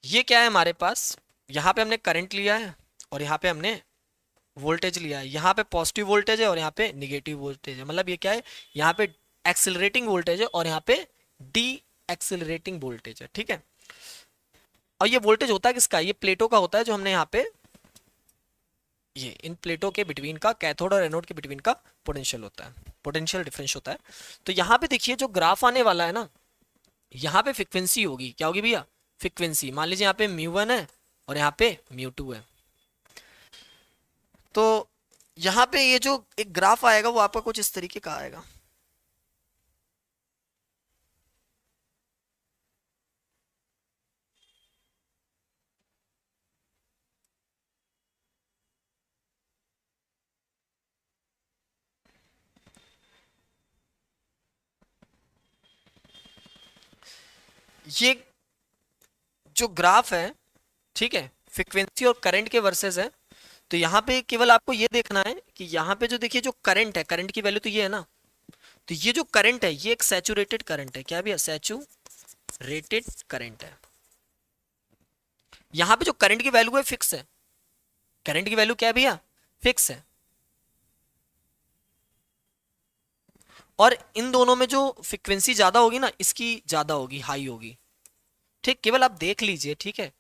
ये क्या है हमारे पास? यहाँ पे हमने करंट लिया है और यहाँ पे हमने वोल्टेज लिया है। यहाँ पे पॉजिटिव वोल्टेज है और यहाँ पे निगेटिव वोल्टेज है। मतलब ये क्या है? यहाँ पे एक्सिलरेटिंग वोल्टेज है और यहाँ पे डी एक्सिलरेटिंग वोल्टेज है। ठीक है, और ये वोल्टेज होता है किसका? ये प्लेटों का होता है, जो हमने यहाँ पे ये इन प्लेटों के बिटवीन का, कैथोड और एनोड के बिटवीन का पोटेंशियल होता है, पोटेंशियल डिफरेंस होता है। तो यहाँ पे देखिए जो ग्राफ आने वाला है ना, यहाँ पे फ्रिक्वेंसी होगी, क्या होगी भैया? फ्रिक्वेंसी। मान लीजिए यहाँ पे μ1 है और यहाँ पे μ2 है। तो यहाँ पे ये जो एक ग्राफ आएगा वो आपका कुछ इस तरीके का आएगा। ये जो ग्राफ है, ठीक है, फ्रीक्वेंसी और करंट के वर्सेस है। तो यहाँ पे केवल आपको ये देखना है कि यहाँ पे जो देखिए जो करंट है, करंट की वैल्यू तो ये है ना, तो ये जो करंट है ये एक सैचुरेटेड करंट है। क्या भैया? सैचुरेटेड करंट है। यहाँ पे जो करंट की वैल्यू है फिक्स है, करंट की वैल्यू क्या है भैया? फिक्स है। और इन दोनों में जो फ्रीक्वेंसी ज्यादा होगी ना, इसकी ज्यादा होगी, हाई होगी। ठीक, केवल आप देख लीजिए, ठीक है,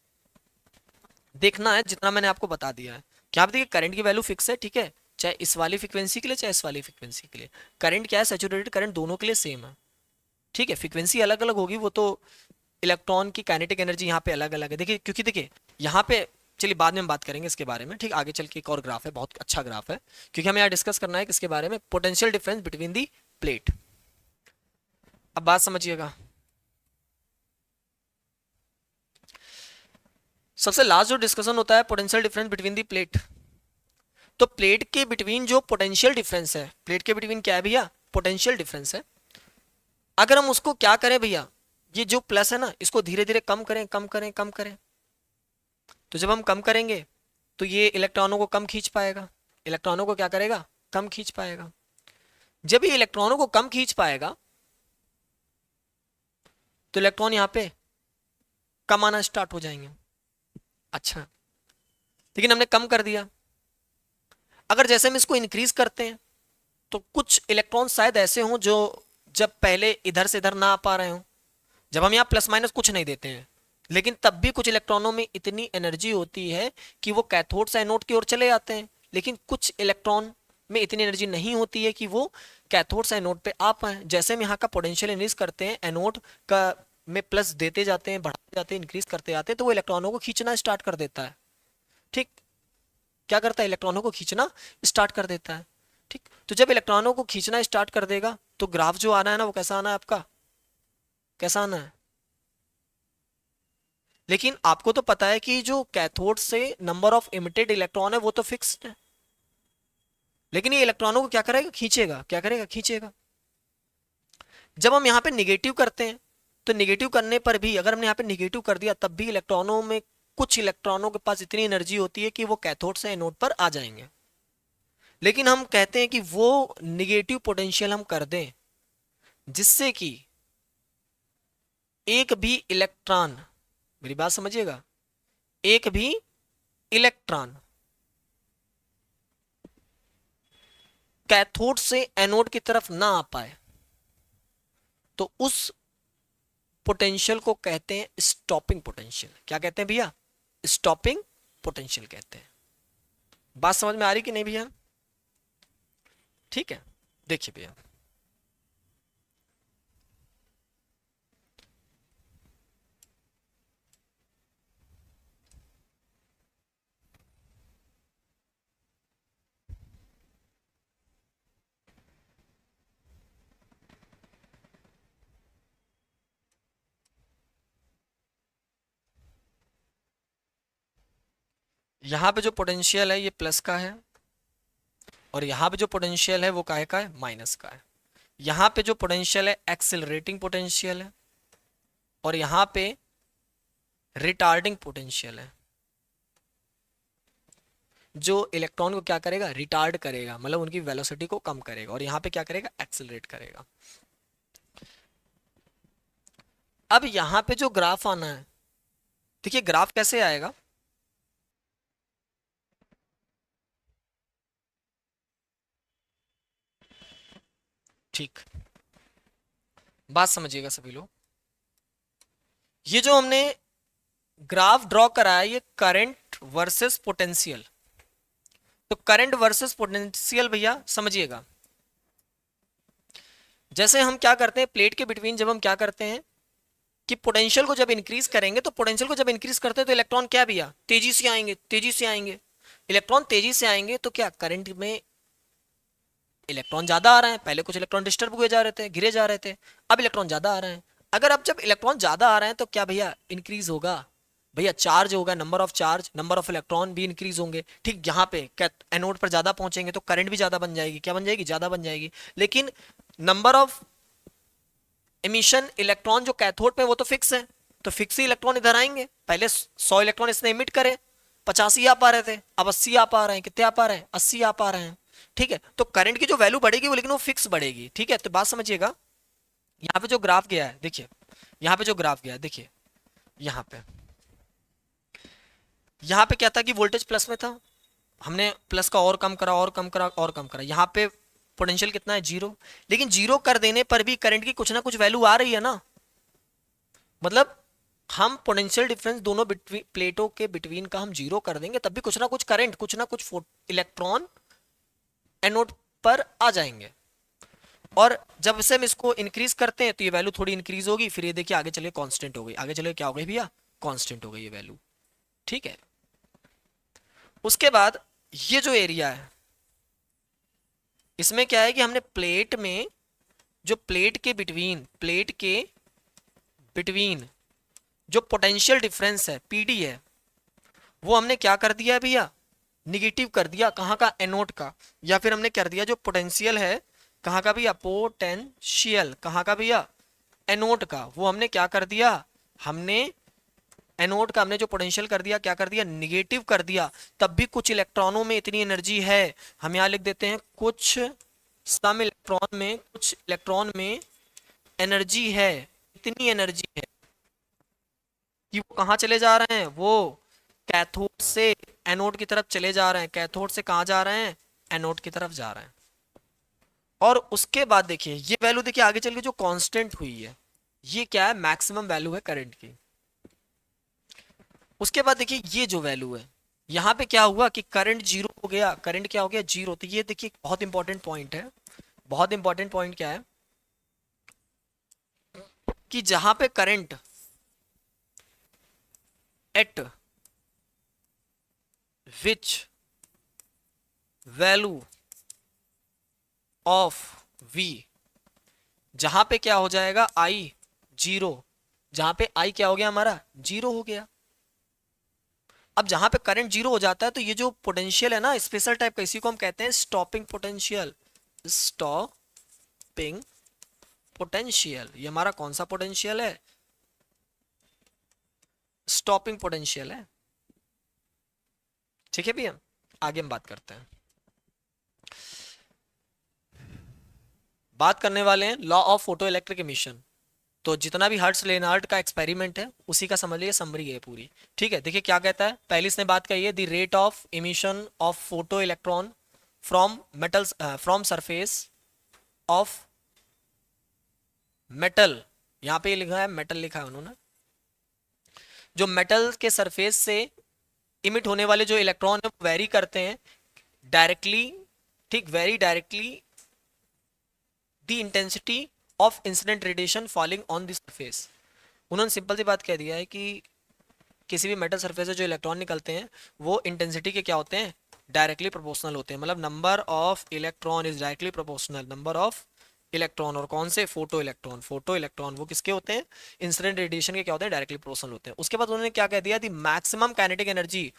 देखना है जितना मैंने आपको बता दिया है। क्या आप देखिए करंट की वैल्यू फिक्स है, ठीक है, चाहे इस वाली फ्रीक्वेंसी के लिए चाहे इस वाली फ्रीक्वेंसी के लिए। करंट क्या है? सैचुरेटेड करंट दोनों के लिए सेम है। ठीक है, फ्रीक्वेंसी अलग अलग होगी, वो तो इलेक्ट्रॉन की काइनेटिक एनर्जी यहाँ पे अलग अलग है। देखिए, क्योंकि देखिए यहाँ पे चलिए बाद में हम बात करेंगे इसके बारे में, ठीक। आगे चल के एक और ग्राफ है, बहुत अच्छा ग्राफ है, क्योंकि हमें यहाँ डिस्कस करना है किसके बारे में, potential difference between the plate. अब बात समझिएगा, सबसे लास्ट जो डिस्कशन होता है potential difference between the plate. तो प्लेट के बिटवीन जो पोटेंशियल डिफरेंस है, प्लेट के बिटवीन क्या है भैया, पोटेंशियल डिफरेंस है। अगर हम उसको क्या करें भैया, ये जो प्लस है ना, इसको धीरे धीरे कम करें कम करें कम करें, तो जब हम कम करेंगे तो ये इलेक्ट्रॉनों को कम खींच पाएगा, इलेक्ट्रॉनों को क्या करेगा, कम खींच पाएगा। जब ये इलेक्ट्रॉनों को कम खींच पाएगा तो इलेक्ट्रॉन यहां पे कम आना स्टार्ट हो जाएंगे। अच्छा, लेकिन हमने कम कर दिया, अगर जैसे हम इसको इंक्रीज करते हैं तो कुछ इलेक्ट्रॉन शायद ऐसे हों जो जब पहले इधर से इधर ना आ पा रहे हों, जब हम यहाँ प्लस माइनस कुछ नहीं देते हैं, लेकिन तब भी कुछ इलेक्ट्रॉनों में इतनी एनर्जी होती है कि वो कैथोड से एनोड की ओर चले जाते हैं, लेकिन कुछ इलेक्ट्रॉन में इतनी एनर्जी नहीं होती है कि वो कैथोड से एनोड पे आ पाए। जैसे हम यहाँ का पोटेंशियल इंक्रीज करते हैं, एनोड का में प्लस देते जाते हैं, बढ़ाते जाते हैं, इंक्रीज करते जाते हैं, तो वो इलेक्ट्रॉनों को खींचना स्टार्ट कर देता है, ठीक। क्या करता है, इलेक्ट्रॉनों को खींचना स्टार्ट कर देता है, ठीक। तो जब इलेक्ट्रॉनों को खींचना स्टार्ट कर देगा तो ग्राफ जो आना है ना, वो कैसा आना है आपका, कैसा आना है। लेकिन आपको तो पता है कि जो कैथोड से नंबर ऑफ इमिटेड इलेक्ट्रॉन है वो तो फिक्स्ड है, लेकिन ये इलेक्ट्रॉनों को क्या करेगा, खींचेगा, क्या करेगा, खींचेगा। जब हम यहाँ पे निगेटिव करते हैं तो निगेटिव करने पर भी, अगर हमने यहाँ पे निगेटिव कर दिया तब भी इलेक्ट्रॉनों में, कुछ इलेक्ट्रॉनों के पास इतनी एनर्जी होती है कि वो कैथोड से एनोड पर आ जाएंगे। लेकिन हम कहते हैं कि वो निगेटिव पोटेंशियल हम कर दें जिससे कि एक भी इलेक्ट्रॉन, मेरी बात समझिएगा, एक भी इलेक्ट्रॉन कैथोड से एनोड की तरफ ना आ पाए, तो उस पोटेंशियल को कहते हैं स्टॉपिंग पोटेंशियल। क्या कहते हैं भैया, स्टॉपिंग पोटेंशियल कहते हैं। बात समझ में आ रही कि नहीं भैया, ठीक है। देखिए भैया, यहां पे जो पोटेंशियल है ये प्लस का है, और यहां पे जो पोटेंशियल है वो काहे का है, माइनस का है। यहां पे जो पोटेंशियल है एक्सिलरेटिंग पोटेंशियल है, और यहां पे रिटार्डिंग पोटेंशियल है, जो इलेक्ट्रॉन को क्या करेगा, रिटार्ड करेगा, मतलब उनकी वेलोसिटी को कम करेगा, और यहां पे क्या करेगा, एक्सिलरेट करेगा। अब यहां पे जो ग्राफ आना है, देखिए ग्राफ कैसे आएगा, ठीक, बात समझिएगा सभी लोग। ये जो हमने ग्राफ ड्रॉ करा है ये करंट वर्सेस पोटेंशियल, तो करंट वर्सेस पोटेंशियल भैया समझिएगा, जैसे हम क्या करते हैं प्लेट के बिटवीन, जब हम क्या करते हैं कि पोटेंशियल को जब इंक्रीज करेंगे, तो पोटेंशियल को जब इंक्रीज करते हैं तो इलेक्ट्रॉन क्या भैया, तेजी से आएंगे, तेजी से आएंगे। इलेक्ट्रॉन तेजी से आएंगे तो क्या, करंट में इलेक्ट्रॉन ज्यादा आ रहे हैं, पहले कुछ इलेक्ट्रॉन डिस्टर्ब हुए जा रहे थे, गिरे जा रहे थे, अब इलेक्ट्रॉन ज्यादा आ रहे हैं। अगर अब जब इलेक्ट्रॉन ज्यादा आ रहे हैं तो क्या भैया इंक्रीज होगा, भैया चार्ज होगा, number of charge, number of electron भी इंक्रीज होंगे, ठीक। यहाँ पे एनोड पर ज्यादा पहुंचेंगे तो करंट भी ज्यादा बन जाएगी, क्या बन जाएगी, ज्यादा बन जाएगी। लेकिन नंबर ऑफ एमिशन इलेक्ट्रॉन जो कैथोड पे वो तो फिक्स है, तो फिक्स ही इलेक्ट्रॉन इधर आएंगे। पहले 100 इलेक्ट्रॉन इसने इमिट करे, 85 आ पा रहे थे, अब 80 आ पा रहे हैं, कितने आ पा रहे हैं, 80 आ पा रहे हैं, ठीक है। तो करंट की जो वैल्यू बढ़ेगी वो, लेकिन वो फिक्स बढ़ेगी, ठीक है। तो बात समझिएगा, यहाँ पे जो ग्राफ गया है, देखिए यहाँ पे जो ग्राफ गया है, देखिए यहाँ पे क्या था कि वोल्टेज प्लस में था, हमने प्लस का और कम करा और कम करा और कम करा, यहाँ पे पोटेंशियल कितना है, 0। लेकिन 0 कर देने पर भी करंट की कुछ ना कुछ वैल्यू आ रही है ना, मतलब हम पोटेंशियल डिफरेंस दोनों प्लेटों के बिटवीन का हम 0 कर देंगे तब भी कुछ ना कुछ करंट, कुछ ना कुछ इलेक्ट्रॉन एनोड पर आ जाएंगे। और जब से हम इसको इंक्रीज करते हैं तो ये वैल्यू थोड़ी इंक्रीज होगी, फिर ये देखिए आगे चले कांस्टेंट हो गई, आगे चले क्या हो गई भैया, कांस्टेंट हो गई ये वैल्यू, ठीक है। उसके बाद ये जो एरिया है, इसमें क्या है कि हमने प्लेट में, जो प्लेट के बिटवीन जो पोटेंशियल डिफरेंस है पीडी है, वो हमने क्या कर दिया है भैया, निगेटिव कर दिया। कहाँ का, एनोड का। या फिर हमने कर दिया जो पोटेंशियल है, कहाँ का भैया, पोटेंशियल कहाँ का भैया, एनोड का, वो हमने क्या कर दिया, हमने एनोड का हमने जो पोटेंशियल कर दिया, क्या कर दिया, निगेटिव कर दिया। तब भी कुछ इलेक्ट्रॉनों में इतनी एनर्जी है, हम यहाँ लिख देते हैं कुछ सम इलेक्ट्रॉन में एनर्जी है, इतनी एनर्जी है कि वो कहाँ चले जा रहे हैं, वो कैथोड से एनोड की तरफ चले जा रहे हैं। कैथोड से कहाँ जा रहे हैं, एनोड की तरफ जा रहे हैं। और उसके बाद देखिए ये वैल्यू, देखिए आगे चल के जो कांस्टेंट हुई है, ये क्या है, मैक्सिमम वैल्यू है करंट की। उसके बाद देखिए ये जो वैल्यू है, यहाँ पे क्या हुआ कि करंट जीरो हो गया, करंट क्या हो गया, जीरो। तो ये देखिए बहुत इंपॉर्टेंट पॉइंट है। बहुत इंपॉर्टेंट पॉइंट क्या है कि जहां पे current at which value of V, जहां पे क्या हो जाएगा, आई जीरो, जहां पे आई क्या हो गया हमारा, जीरो हो गया। अब जहां पे करंट जीरो हो जाता है तो ये जो पोटेंशियल है ना स्पेशल टाइप का, इसी को हम कहते हैं स्टॉपिंग पोटेंशियल। स्टॉपिंग पोटेंशियल, ये हमारा कौन सा पोटेंशियल है, स्टॉपिंग पोटेंशियल है। ठीक है भैया, आगे हम बात करते हैं। बात करने वाले हैं law of photo electric emission. तो जितना भी हर्ट्ज लेनार्ड का एक्सपेरिमेंट है उसी का समझ लीजिए समरी है पूरी। ठीक है, देखिए क्या कहता है, पहली इसने बात कही है the rate of emission of photo electron from metals, from surface of metal. यहाँ पे लिखा है मेटल, लिखा है उन्होंने। जो मेटल के सरफेस से इमिट होने वाले जो इलेक्ट्रॉन है वो वेरी करते हैं डायरेक्टली, ठीक, very directly the intensity of incident radiation falling on the surface. उन्होंने सिंपल सी बात कह दिया है कि किसी भी मेटल सरफेस से जो इलेक्ट्रॉन निकलते हैं वो इंटेंसिटी के क्या होते हैं, डायरेक्टली प्रोपोर्शनल होते हैं। मतलब number of electron is directly proportional number of electron, और कौन से, फोटो इलेक्ट्रॉन। फोटो इलेक्ट्रॉन वो किसके होते हैं, इंसिडेंट रेडिएशन के क्या होते हैं, डायरेक्टली प्रोपोर्शनल होते हैं। उसके बाद उन्होंने क्या कह दिया, the maximum kinetic energy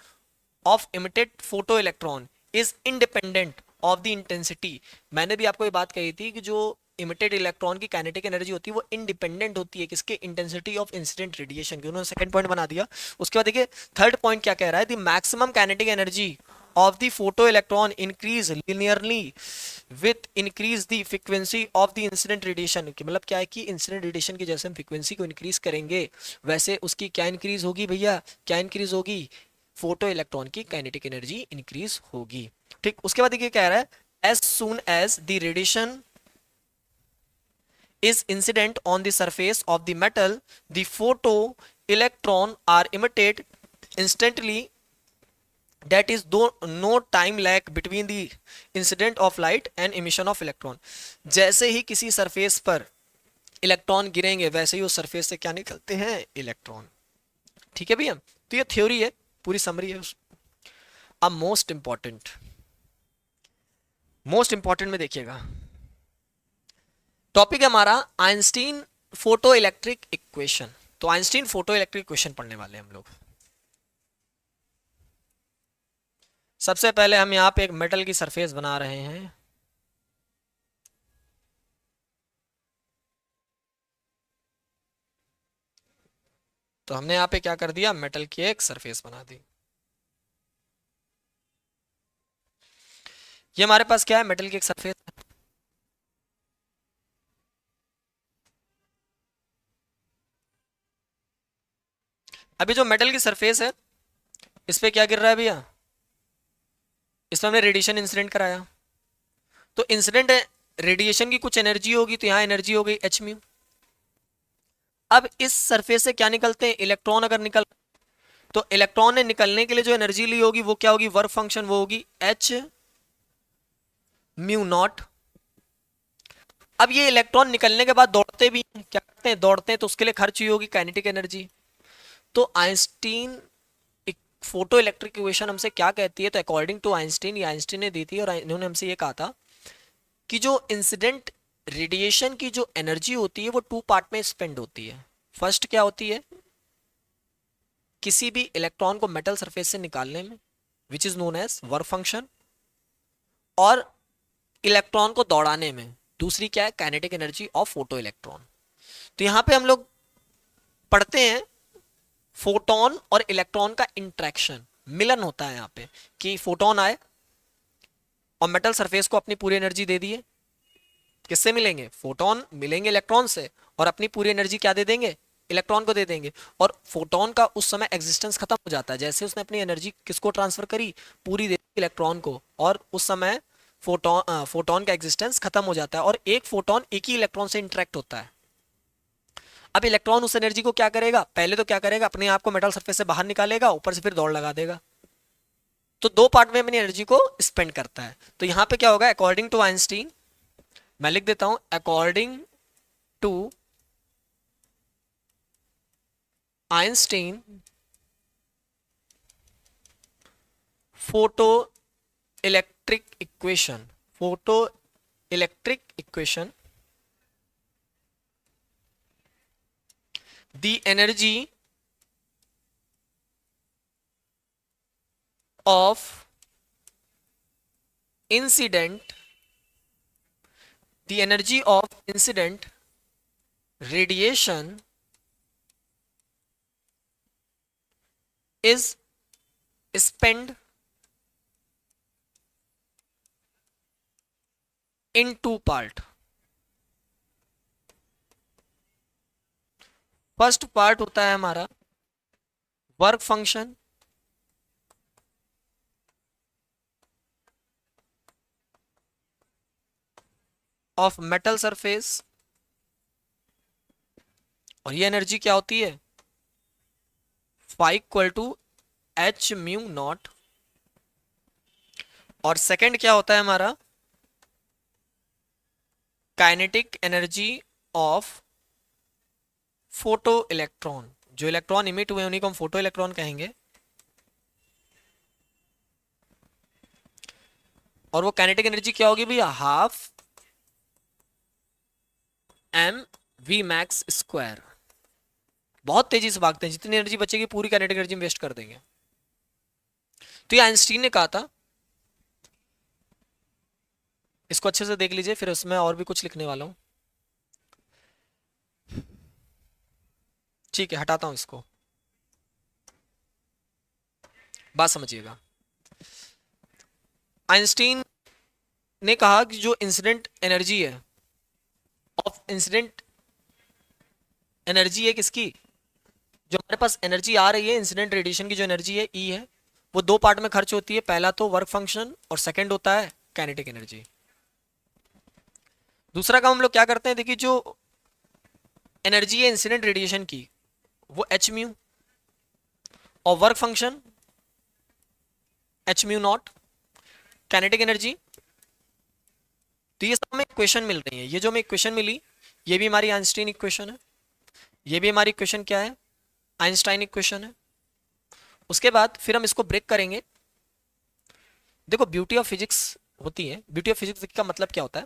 of emitted photo electron is independent of the intensity. मैंने भी आपको ये बात कही थी कि जो इमिटेड इलेक्ट्रॉन की काइनेटिक एनर्जी होती है वो इंडिपेंडेंट होती है किसके, इंटेंसिटी ऑफ इंसिडेंट रेडिएशन की। उन्होंने सेकंड पॉइंट बना दिया। उसके बाद देखिए थर्ड पॉइंट क्या कह रहा है, the maximum kinetic energy of the photo electron increase linearly with increase the frequency of the incident radiation. की मतलब क्या है कि इंसिडेंट रेडिएशन की जैसे हम फ्रीक्वेंसी को इंक्रीज करेंगे वैसे उसकी क्या इंक्रीज होगी भैया, क्या इंक्रीज होगी, फोटो इलेक्ट्रॉन की काइनेटिक एनर्जी इंक्रीज होगी। ठीक, उसके बाद देखिए कह रहा है as soon as the radiation is incident on the surface of the metal, the photo electron are emitted instantly. That is no time lag between the incident of light and emission of electron. जैसे ही किसी surface पर electron गिरेंगे वैसे ही उस surface से क्या निकलते हैं, इलेक्ट्रॉन। ठीक है भैया, तो ये थ्योरी है, पूरी समरी है। अब मोस्ट इंपॉर्टेंट में देखिएगा, टॉपिक है हमारा आइंस्टीन फोटो इलेक्ट्रिक इक्वेशन। तो आइंस्टीन फोटो इलेक्ट्रिक इक्वेशन पढ़ने वाले हैं हम लोग। सबसे पहले हम यहाँ पे एक मेटल की सरफेस बना रहे हैं। तो हमने यहाँ पे क्या कर दिया, मेटल की एक सरफेस बना दी। ये हमारे पास क्या है, मेटल की एक सरफेस। अभी जो मेटल की सरफेस है इस पे क्या गिर रहा है भैया, इसमें हमने रेडिएशन इंसिडेंट कराया। तो इंसिडेंट रेडिएशन की कुछ एनर्जी होगी, तो यहाँ एनर्जी हो गई एच म्यू। अब इस सरफेस से क्या निकलते हैं, इलेक्ट्रॉन अगर निकल, तो इलेक्ट्रॉन ने निकलने के लिए जो एनर्जी ली होगी वो क्या होगी, वर्क फंक्शन, वो होगी एच म्यू नॉट। अब ये इलेक्ट्रॉन निकलने के बाद दौड़ते भी हैं, क्या करते हैं, दौड़ते हैं, तो उसके लिए खर्च हुई होगी काइनेटिक एनर्जी। तो आइंस्टीन फोटो इलेक्ट्रिक इक्वेशन हमसे क्या कहती है, तो अकॉर्डिंग टू आइंस्टीन, ये आइंस्टीन ने दी थी और इन्होंने हमसे ये कहा था कि जो इंसिडेंट रेडिएशन की जो एनर्जी होती है वो टू पार्ट में स्पेंड होती है। फर्स्ट क्या होती है, किसी भी इलेक्ट्रॉन को मेटल सरफेस से निकालने में, which is known as work function, और इलेक्ट्रॉन को दौड़ाने में, दूसरी क्या है, kinetic energy of photo electron. तो यहां पे हम लोग पढ़ते हैं फोटोन और इलेक्ट्रॉन का इंट्रैक्शन, मिलन होता है यहाँ पे, कि फोटोन आए और मेटल सरफेस को अपनी पूरी एनर्जी दे दिए। किससे मिलेंगे, फोटोन मिलेंगे इलेक्ट्रॉन से और अपनी पूरी एनर्जी क्या दे देंगे, इलेक्ट्रॉन को दे देंगे। और फोटोन का उस समय एग्जिस्टेंस खत्म हो जाता है, जैसे उसने अपनी एनर्जी किसको ट्रांसफर करी, पूरी दे दी इलेक्ट्रॉन को, और उस समय फोटोन का एग्जिस्टेंस खत्म हो जाता है और एक फोटोन एक ही इलेक्ट्रॉन से इंटरेक्ट होता है। अब इलेक्ट्रॉन उस एनर्जी को क्या करेगा, पहले तो क्या करेगा, अपने आप को मेटल सरफेस से बाहर निकालेगा, ऊपर से फिर दौड़ लगा देगा। तो दो पार्ट में अपनी एनर्जी को स्पेंड करता है। तो यहां पे क्या होगा, अकॉर्डिंग टू आइंस्टीन, मैं लिख देता हूं, according to Einstein photo electric equation, photo electric equation, the energy of incident, the energy of incident radiation is spent in two part। First part होता है हमारा work function, of metal surface, और ये energy क्या होती है, phi equal to H mu not. और second क्या होता है हमारा, kinetic energy of photo electron, जो इलेक्ट्रॉन इमिट हुए उन्हीं को हम फोटो इलेक्ट्रॉन कहेंगे। और वो काइनेटिक एनर्जी क्या होगी भैया, half m v max square. बहुत तेजी से भागते हैं, जितनी एनर्जी बचेगी पूरी काइनेटिक एनर्जी में वेस्ट कर देंगे। तो ये आइंस्टीन ने कहा था, इसको अच्छे से देख लीजिए, फिर उसमें और भी कुछ लिखने वाला हूं। ठीक है, हटाता हूं इसको, बात समझिएगा। आइंस्टीन ने कहा कि जो इंसिडेंट एनर्जी है, ऑफ इंसिडेंट एनर्जी है किसकी, जो हमारे पास एनर्जी आ रही है इंसिडेंट रेडिएशन की, जो एनर्जी है ई है, वो दो पार्ट में खर्च होती है। पहला तो वर्क फंक्शन और सेकंड होता है काइनेटिक एनर्जी। दूसरा काम हम लोग क्या करते हैं, देखिए जो एनर्जी है इंसिडेंट रेडिएशन की वो एच म्यू, और work function H mu not, kinetic energy. तो ये सब हमें इक्वेशन मिल रही है, ये जो हमें इक्वेशन मिली ये भी हमारी आइंस्टीन इक्वेशन है, ये भी हमारी इक्वेशन क्या है, आइंस्टाइन इक्वेशन है। उसके बाद फिर हम इसको ब्रेक करेंगे। देखो ब्यूटी ऑफ फिजिक्स होती है, ब्यूटी ऑफ फिजिक्स का मतलब क्या होता है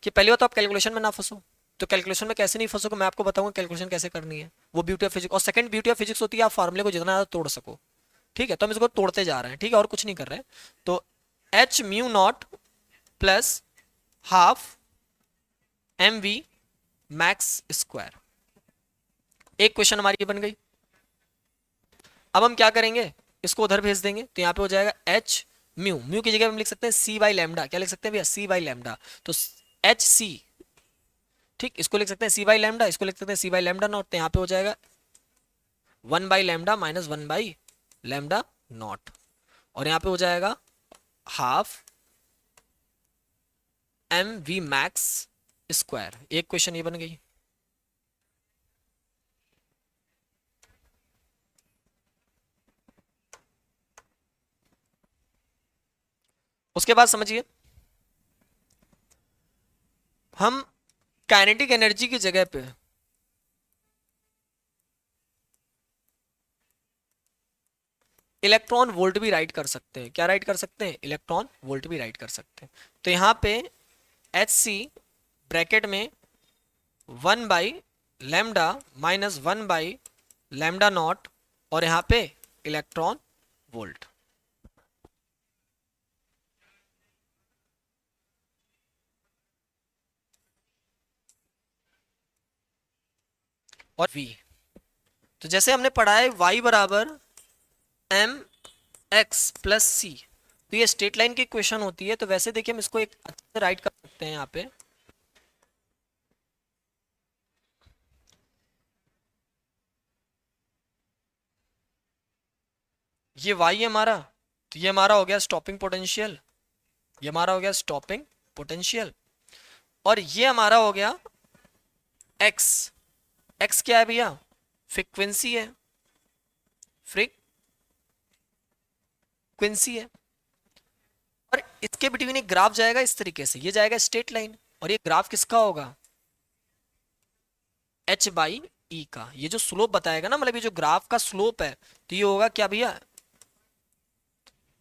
कि पहली बात तो आप कैलकुलेशन में ना फंसो। तो कैलकुलेशन में कैसे नहीं फंसोगे, मैं आपको बताऊंगा कैलकुलेशन कैसे करनी है, वो ब्यूटी ऑफ फिजिक्स। और सेकंड ब्यूटी ऑफ फिजिक्स होती है आप फार्मूले को जितना ज्यादा तोड़ सको। ठीक है, तो हम इसको तोड़ते जा रहे हैं, ठीक है, और कुछ नहीं कर रहे हैं। तो h mu naught plus half m v max square, एक क्वेश्चन हमारी ये बन गई। अब हम क्या करेंगे, इसको उधर भेज देंगे, तो यहाँ पे हो जाएगा एच म्यू, म्यू की जगह हम लिख सकते हैं सी बाई लैम्डा, क्या लिख सकते हैं भैया, सी बाई लैम्डा। तो एच सी, ठीक, इसको लिख सकते हैं सी बाई लैम्डा, इसको लिख सकते हैं सी बाई लैम्डा नॉट। तो यहाँ पे हो जाएगा 1/लैम्डा माइनस 1/लैम्डा नॉट, और यहाँ पे हो जाएगा half m v max square. एक क्वेश्चन ये बन गई। उसके बाद समझिए, हम काइनेटिक एनर्जी की जगह पे इलेक्ट्रॉन वोल्ट भी राइट कर सकते हैं। क्या राइट कर सकते हैं? इलेक्ट्रॉन वोल्ट भी राइट कर सकते हैं। तो यहाँ पे एच सी ब्रैकेट में 1/λ माइनस 1/λ0 और यहाँ पे इलेक्ट्रॉन वोल्ट। और V, तो जैसे हमने पढ़ा है y बराबर एम एक्स प्लस सी, तो ये स्ट्रेट लाइन की इक्वेशन होती है। तो वैसे देखिए हम इसको एक अच्छे से राइट कर सकते हैं यहाँ पे। ये y है हमारा, तो ये हमारा हो गया स्टॉपिंग पोटेंशियल, ये हमारा हो गया स्टॉपिंग पोटेंशियल। और ये हमारा हो गया x, x क्या है भैया? फ्रीक्वेंसी है, फ्रीक्वेंसी है। और इसके बिटवीन एक ग्राफ जाएगा इस तरीके से, ये जाएगा स्ट्रेट लाइन, और ये ग्राफ किसका होगा? h बाई ई का। ये जो स्लोप बताएगा ना, मतलब ये जो ग्राफ का स्लोप है, तो ये होगा क्या भैया?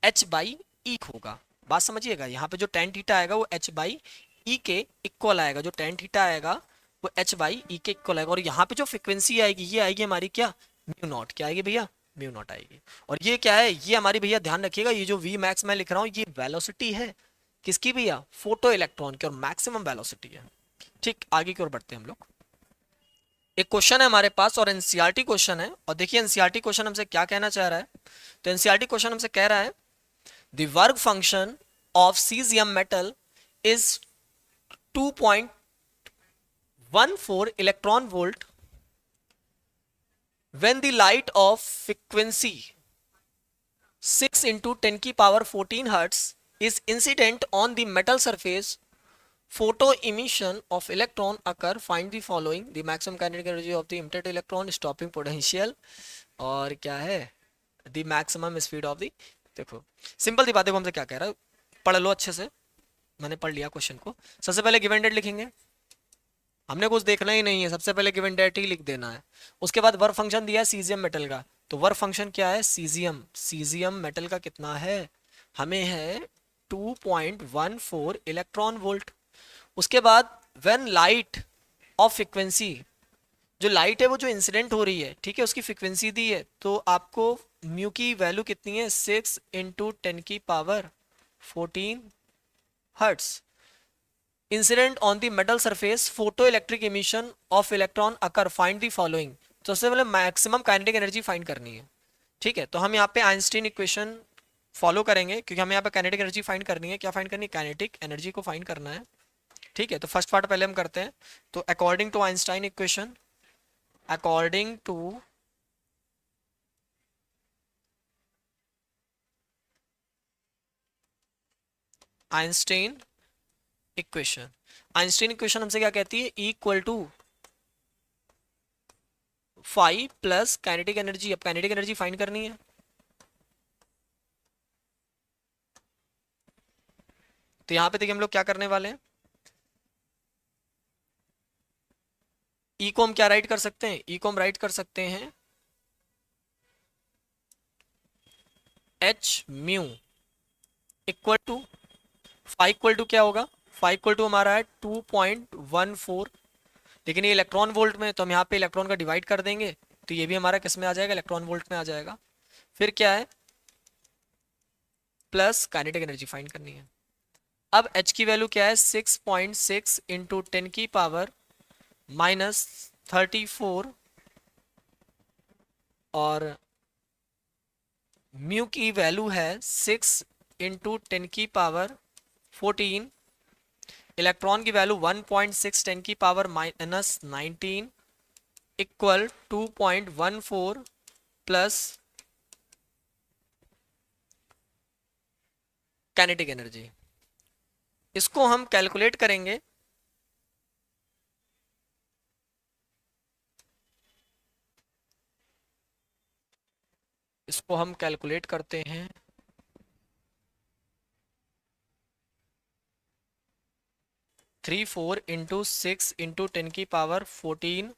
h बाई ई होगा। बात समझिएगा, यहाँ पे जो टेन थीटा आएगा वो h बाई ई के इक्वल आएगा, जो टेन थीटा आएगा वो h बाई ई के इक्वल आएगा। और यहाँ पे जो फ्रिक्वेंसी आएगी ये आएगी हमारी क्या? Mu naught. क्या आएगी भैया? म्यू नॉट आएगी। और ये क्या है? ये हमारी भैया ध्यान रखिएगा, ये जो v मैक्स मैं लिख रहा हूँ ये वेलोसिटी है किसकी भैया? फोटो इलेक्ट्रॉन की, और मैक्सिमम वेलोसिटी है। ठीक, आगे की ओर बढ़ते हैं हम लोग। एक क्वेश्चन है हमारे पास और एनसीईआरटी क्वेश्चन है, और देखिए एनसीईआरटी क्वेश्चन हमसे क्या कहना चाह रहा है। तो एनसीईआरटी क्वेश्चन हमसे कह रहा है the work function of cesium metal is 2.14 electron volt when the light of frequency 6 into 10 की power 14 hertz is incident on the metal surface. Photo emission of electron occur. Find the following: the maximum kinetic energy of the emitted electron, stopping potential, और क्या है? the maximum speed of the। देखो simple सी बात है, हमसे क्या कह रहा है, पढ़ लो अच्छे से। मैंने पढ़ लिया क्वेश्चन को। सबसे पहले गिवन डेट लिखेंगे, हमने कुछ देखना ही नहीं है, सबसे पहले गिवन डेट ही लिख देना है। उसके बाद वर्क फंक्शन दिया है सीजियम मेटल का, तो वर्क फंक्शन क्या है? सीजियम, सीजियम मेटल का कितना है? हमें है 2.14 इलेक्ट्रॉन वोल्ट। उसके बाद व्हेन लाइट ऑफ फ्रिक्वेंसी, जो लाइट है वो जो इंसिडेंट हो रही है, ठीक है, उसकी फ्रिक्वेंसी दी है, तो आपको म्यू की वैल्यू कितनी है? 6 इंटू 10 की power 14 hertz. Incident on the metal surface, photo electric emission of electron occur, find the following. तो सबसे पहले मैक्सिमम काइनेटिक एनर्जी फाइंड करनी है, ठीक है। तो हम यहाँ पे आइंस्टीन इक्वेशन फॉलो करेंगे, क्योंकि हमें यहाँ पे काइनेटिक एनर्जी फाइंड करनी है। क्या फाइंड करनी है? काइनेटिक एनर्जी को फाइंड करना है, ठीक है। तो फर्स्ट पार्ट पहले हम करते हैं। तो according to Einstein equation, according to Einstein equation, Einstein equation हमसे क्या कहती है? Equal to 5 plus kinetic energy. अब काइनेटिक एनर्जी फाइंड करनी है, तो यहां पे देखिए हम लोग क्या करने वाले हैं। ई को हम क्या राइट कर सकते हैं? ई को हम राइट कर सकते हैं h mu equal to 5 equal to क्या होगा? 5 इक्वल टू हमारा है 2.14, लेकिन ये इलेक्ट्रॉन वोल्ट में, तो हम यहाँ पे इलेक्ट्रॉन का डिवाइड कर देंगे, तो ये भी हमारा किस में आ जाएगा? इलेक्ट्रॉन वोल्ट में आ जाएगा। फिर क्या है? प्लस काइनेटिक एनर्जी फाइंड करनी है। अब h की वैल्यू क्या है? 6.6 इंटू 10 की पावर -34, और म्यू की वैल्यू है 6 इंटू 10 की पावर 14, इलेक्ट्रॉन की वैल्यू 1.6 10 की power -19 equal 2.14 plus kinetic energy. इसको हम कैलकुलेट करेंगे, इसको हम कैलकुलेट करते हैं। 34 इंटू 6 इंटू 10 की पावर 14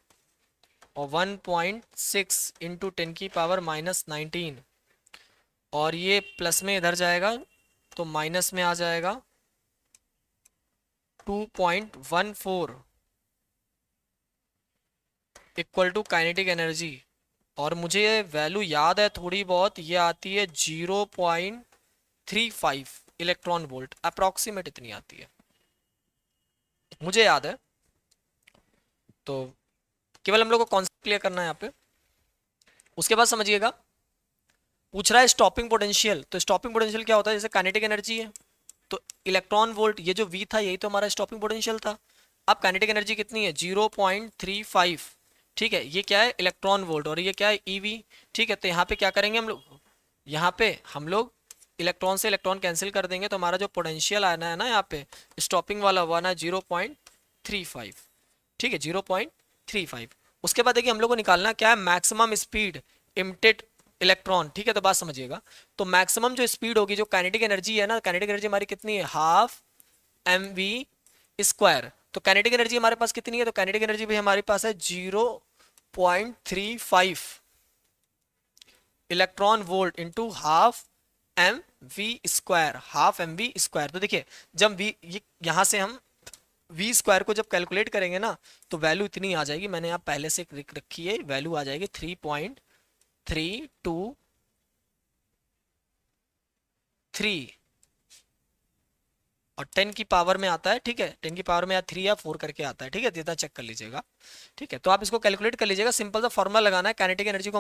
और 1.6 इंटू 10 की पावर -19, और ये प्लस में इधर जाएगा तो माइनस में आ जाएगा 2.14 इक्वल टू काइनेटिक एनर्जी। और मुझे ये वैल्यू याद है थोड़ी बहुत, ये आती है 0.35 इलेक्ट्रॉन वोल्ट, अप्रॉक्सीमेट इतनी आती है मुझे याद है। तो केवल हम लोग को कॉन्सेप्ट क्लियर करना है यहाँ पे। उसके बाद समझिएगा, पूछ रहा है स्टॉपिंग पोटेंशियल। तो स्टॉपिंग पोटेंशियल क्या होता है, जैसे काइनेटिक एनर्जी है तो इलेक्ट्रॉन वोल्ट, ये जो V था यही तो हमारा स्टॉपिंग पोटेंशियल था। अब काइनेटिक एनर्जी कितनी है 0.35, ठीक है, ये क्या है इलेक्ट्रॉन वोल्ट और ये क्या है EV। ठीक है, तो यहाँ पे क्या करेंगे हम लोग, यहाँ पे हम लोग इलेक्ट्रॉन से इलेक्ट्रॉन कैंसिल कर देंगे, तो हमारा जो पोटेंशियल आना है ना यहाँ पे स्टॉपिंग वाला हुआ ना 0.35, ठीक है 0.35। उसके बाद देखिए हम लोग को निकालना क्या है, मैक्सिमम स्पीड इमिटेड इलेक्ट्रॉन। ठीक है, तो बात समझिएगा, तो मैक्सिमम जो स्पीड होगी, जो काइनेटिक एनर्जी है ना, काइनेटिक एनर्जी हमारी कितनी है हाफ mv²। तो काइनेटिक एनर्जी हमारे पास कितनी है, तो काइनेटिक एनर्जी भी हमारे पास है 0.35 electron volt into half mv², half mv²। तो देखिए जब v ये यहाँ से हम v² को जब कैलकुलेट करेंगे ना तो वैल्यू इतनी आ जाएगी, मैंने यहाँ पहले से लिख रखी है, वैल्यू आ जाएगी 3.323 और 10 की पावर में आता है। ठीक है, 10 की पावर में या 3 या 4 करके आता है। ठीक है, जितना चेक कर लीजिएगा। ठीक है, तो आप इसको कैलकुलेट कर लीजिएगा, सिंपल सा फॉर्मूला लगाना है काइनेटिक एनर्जी को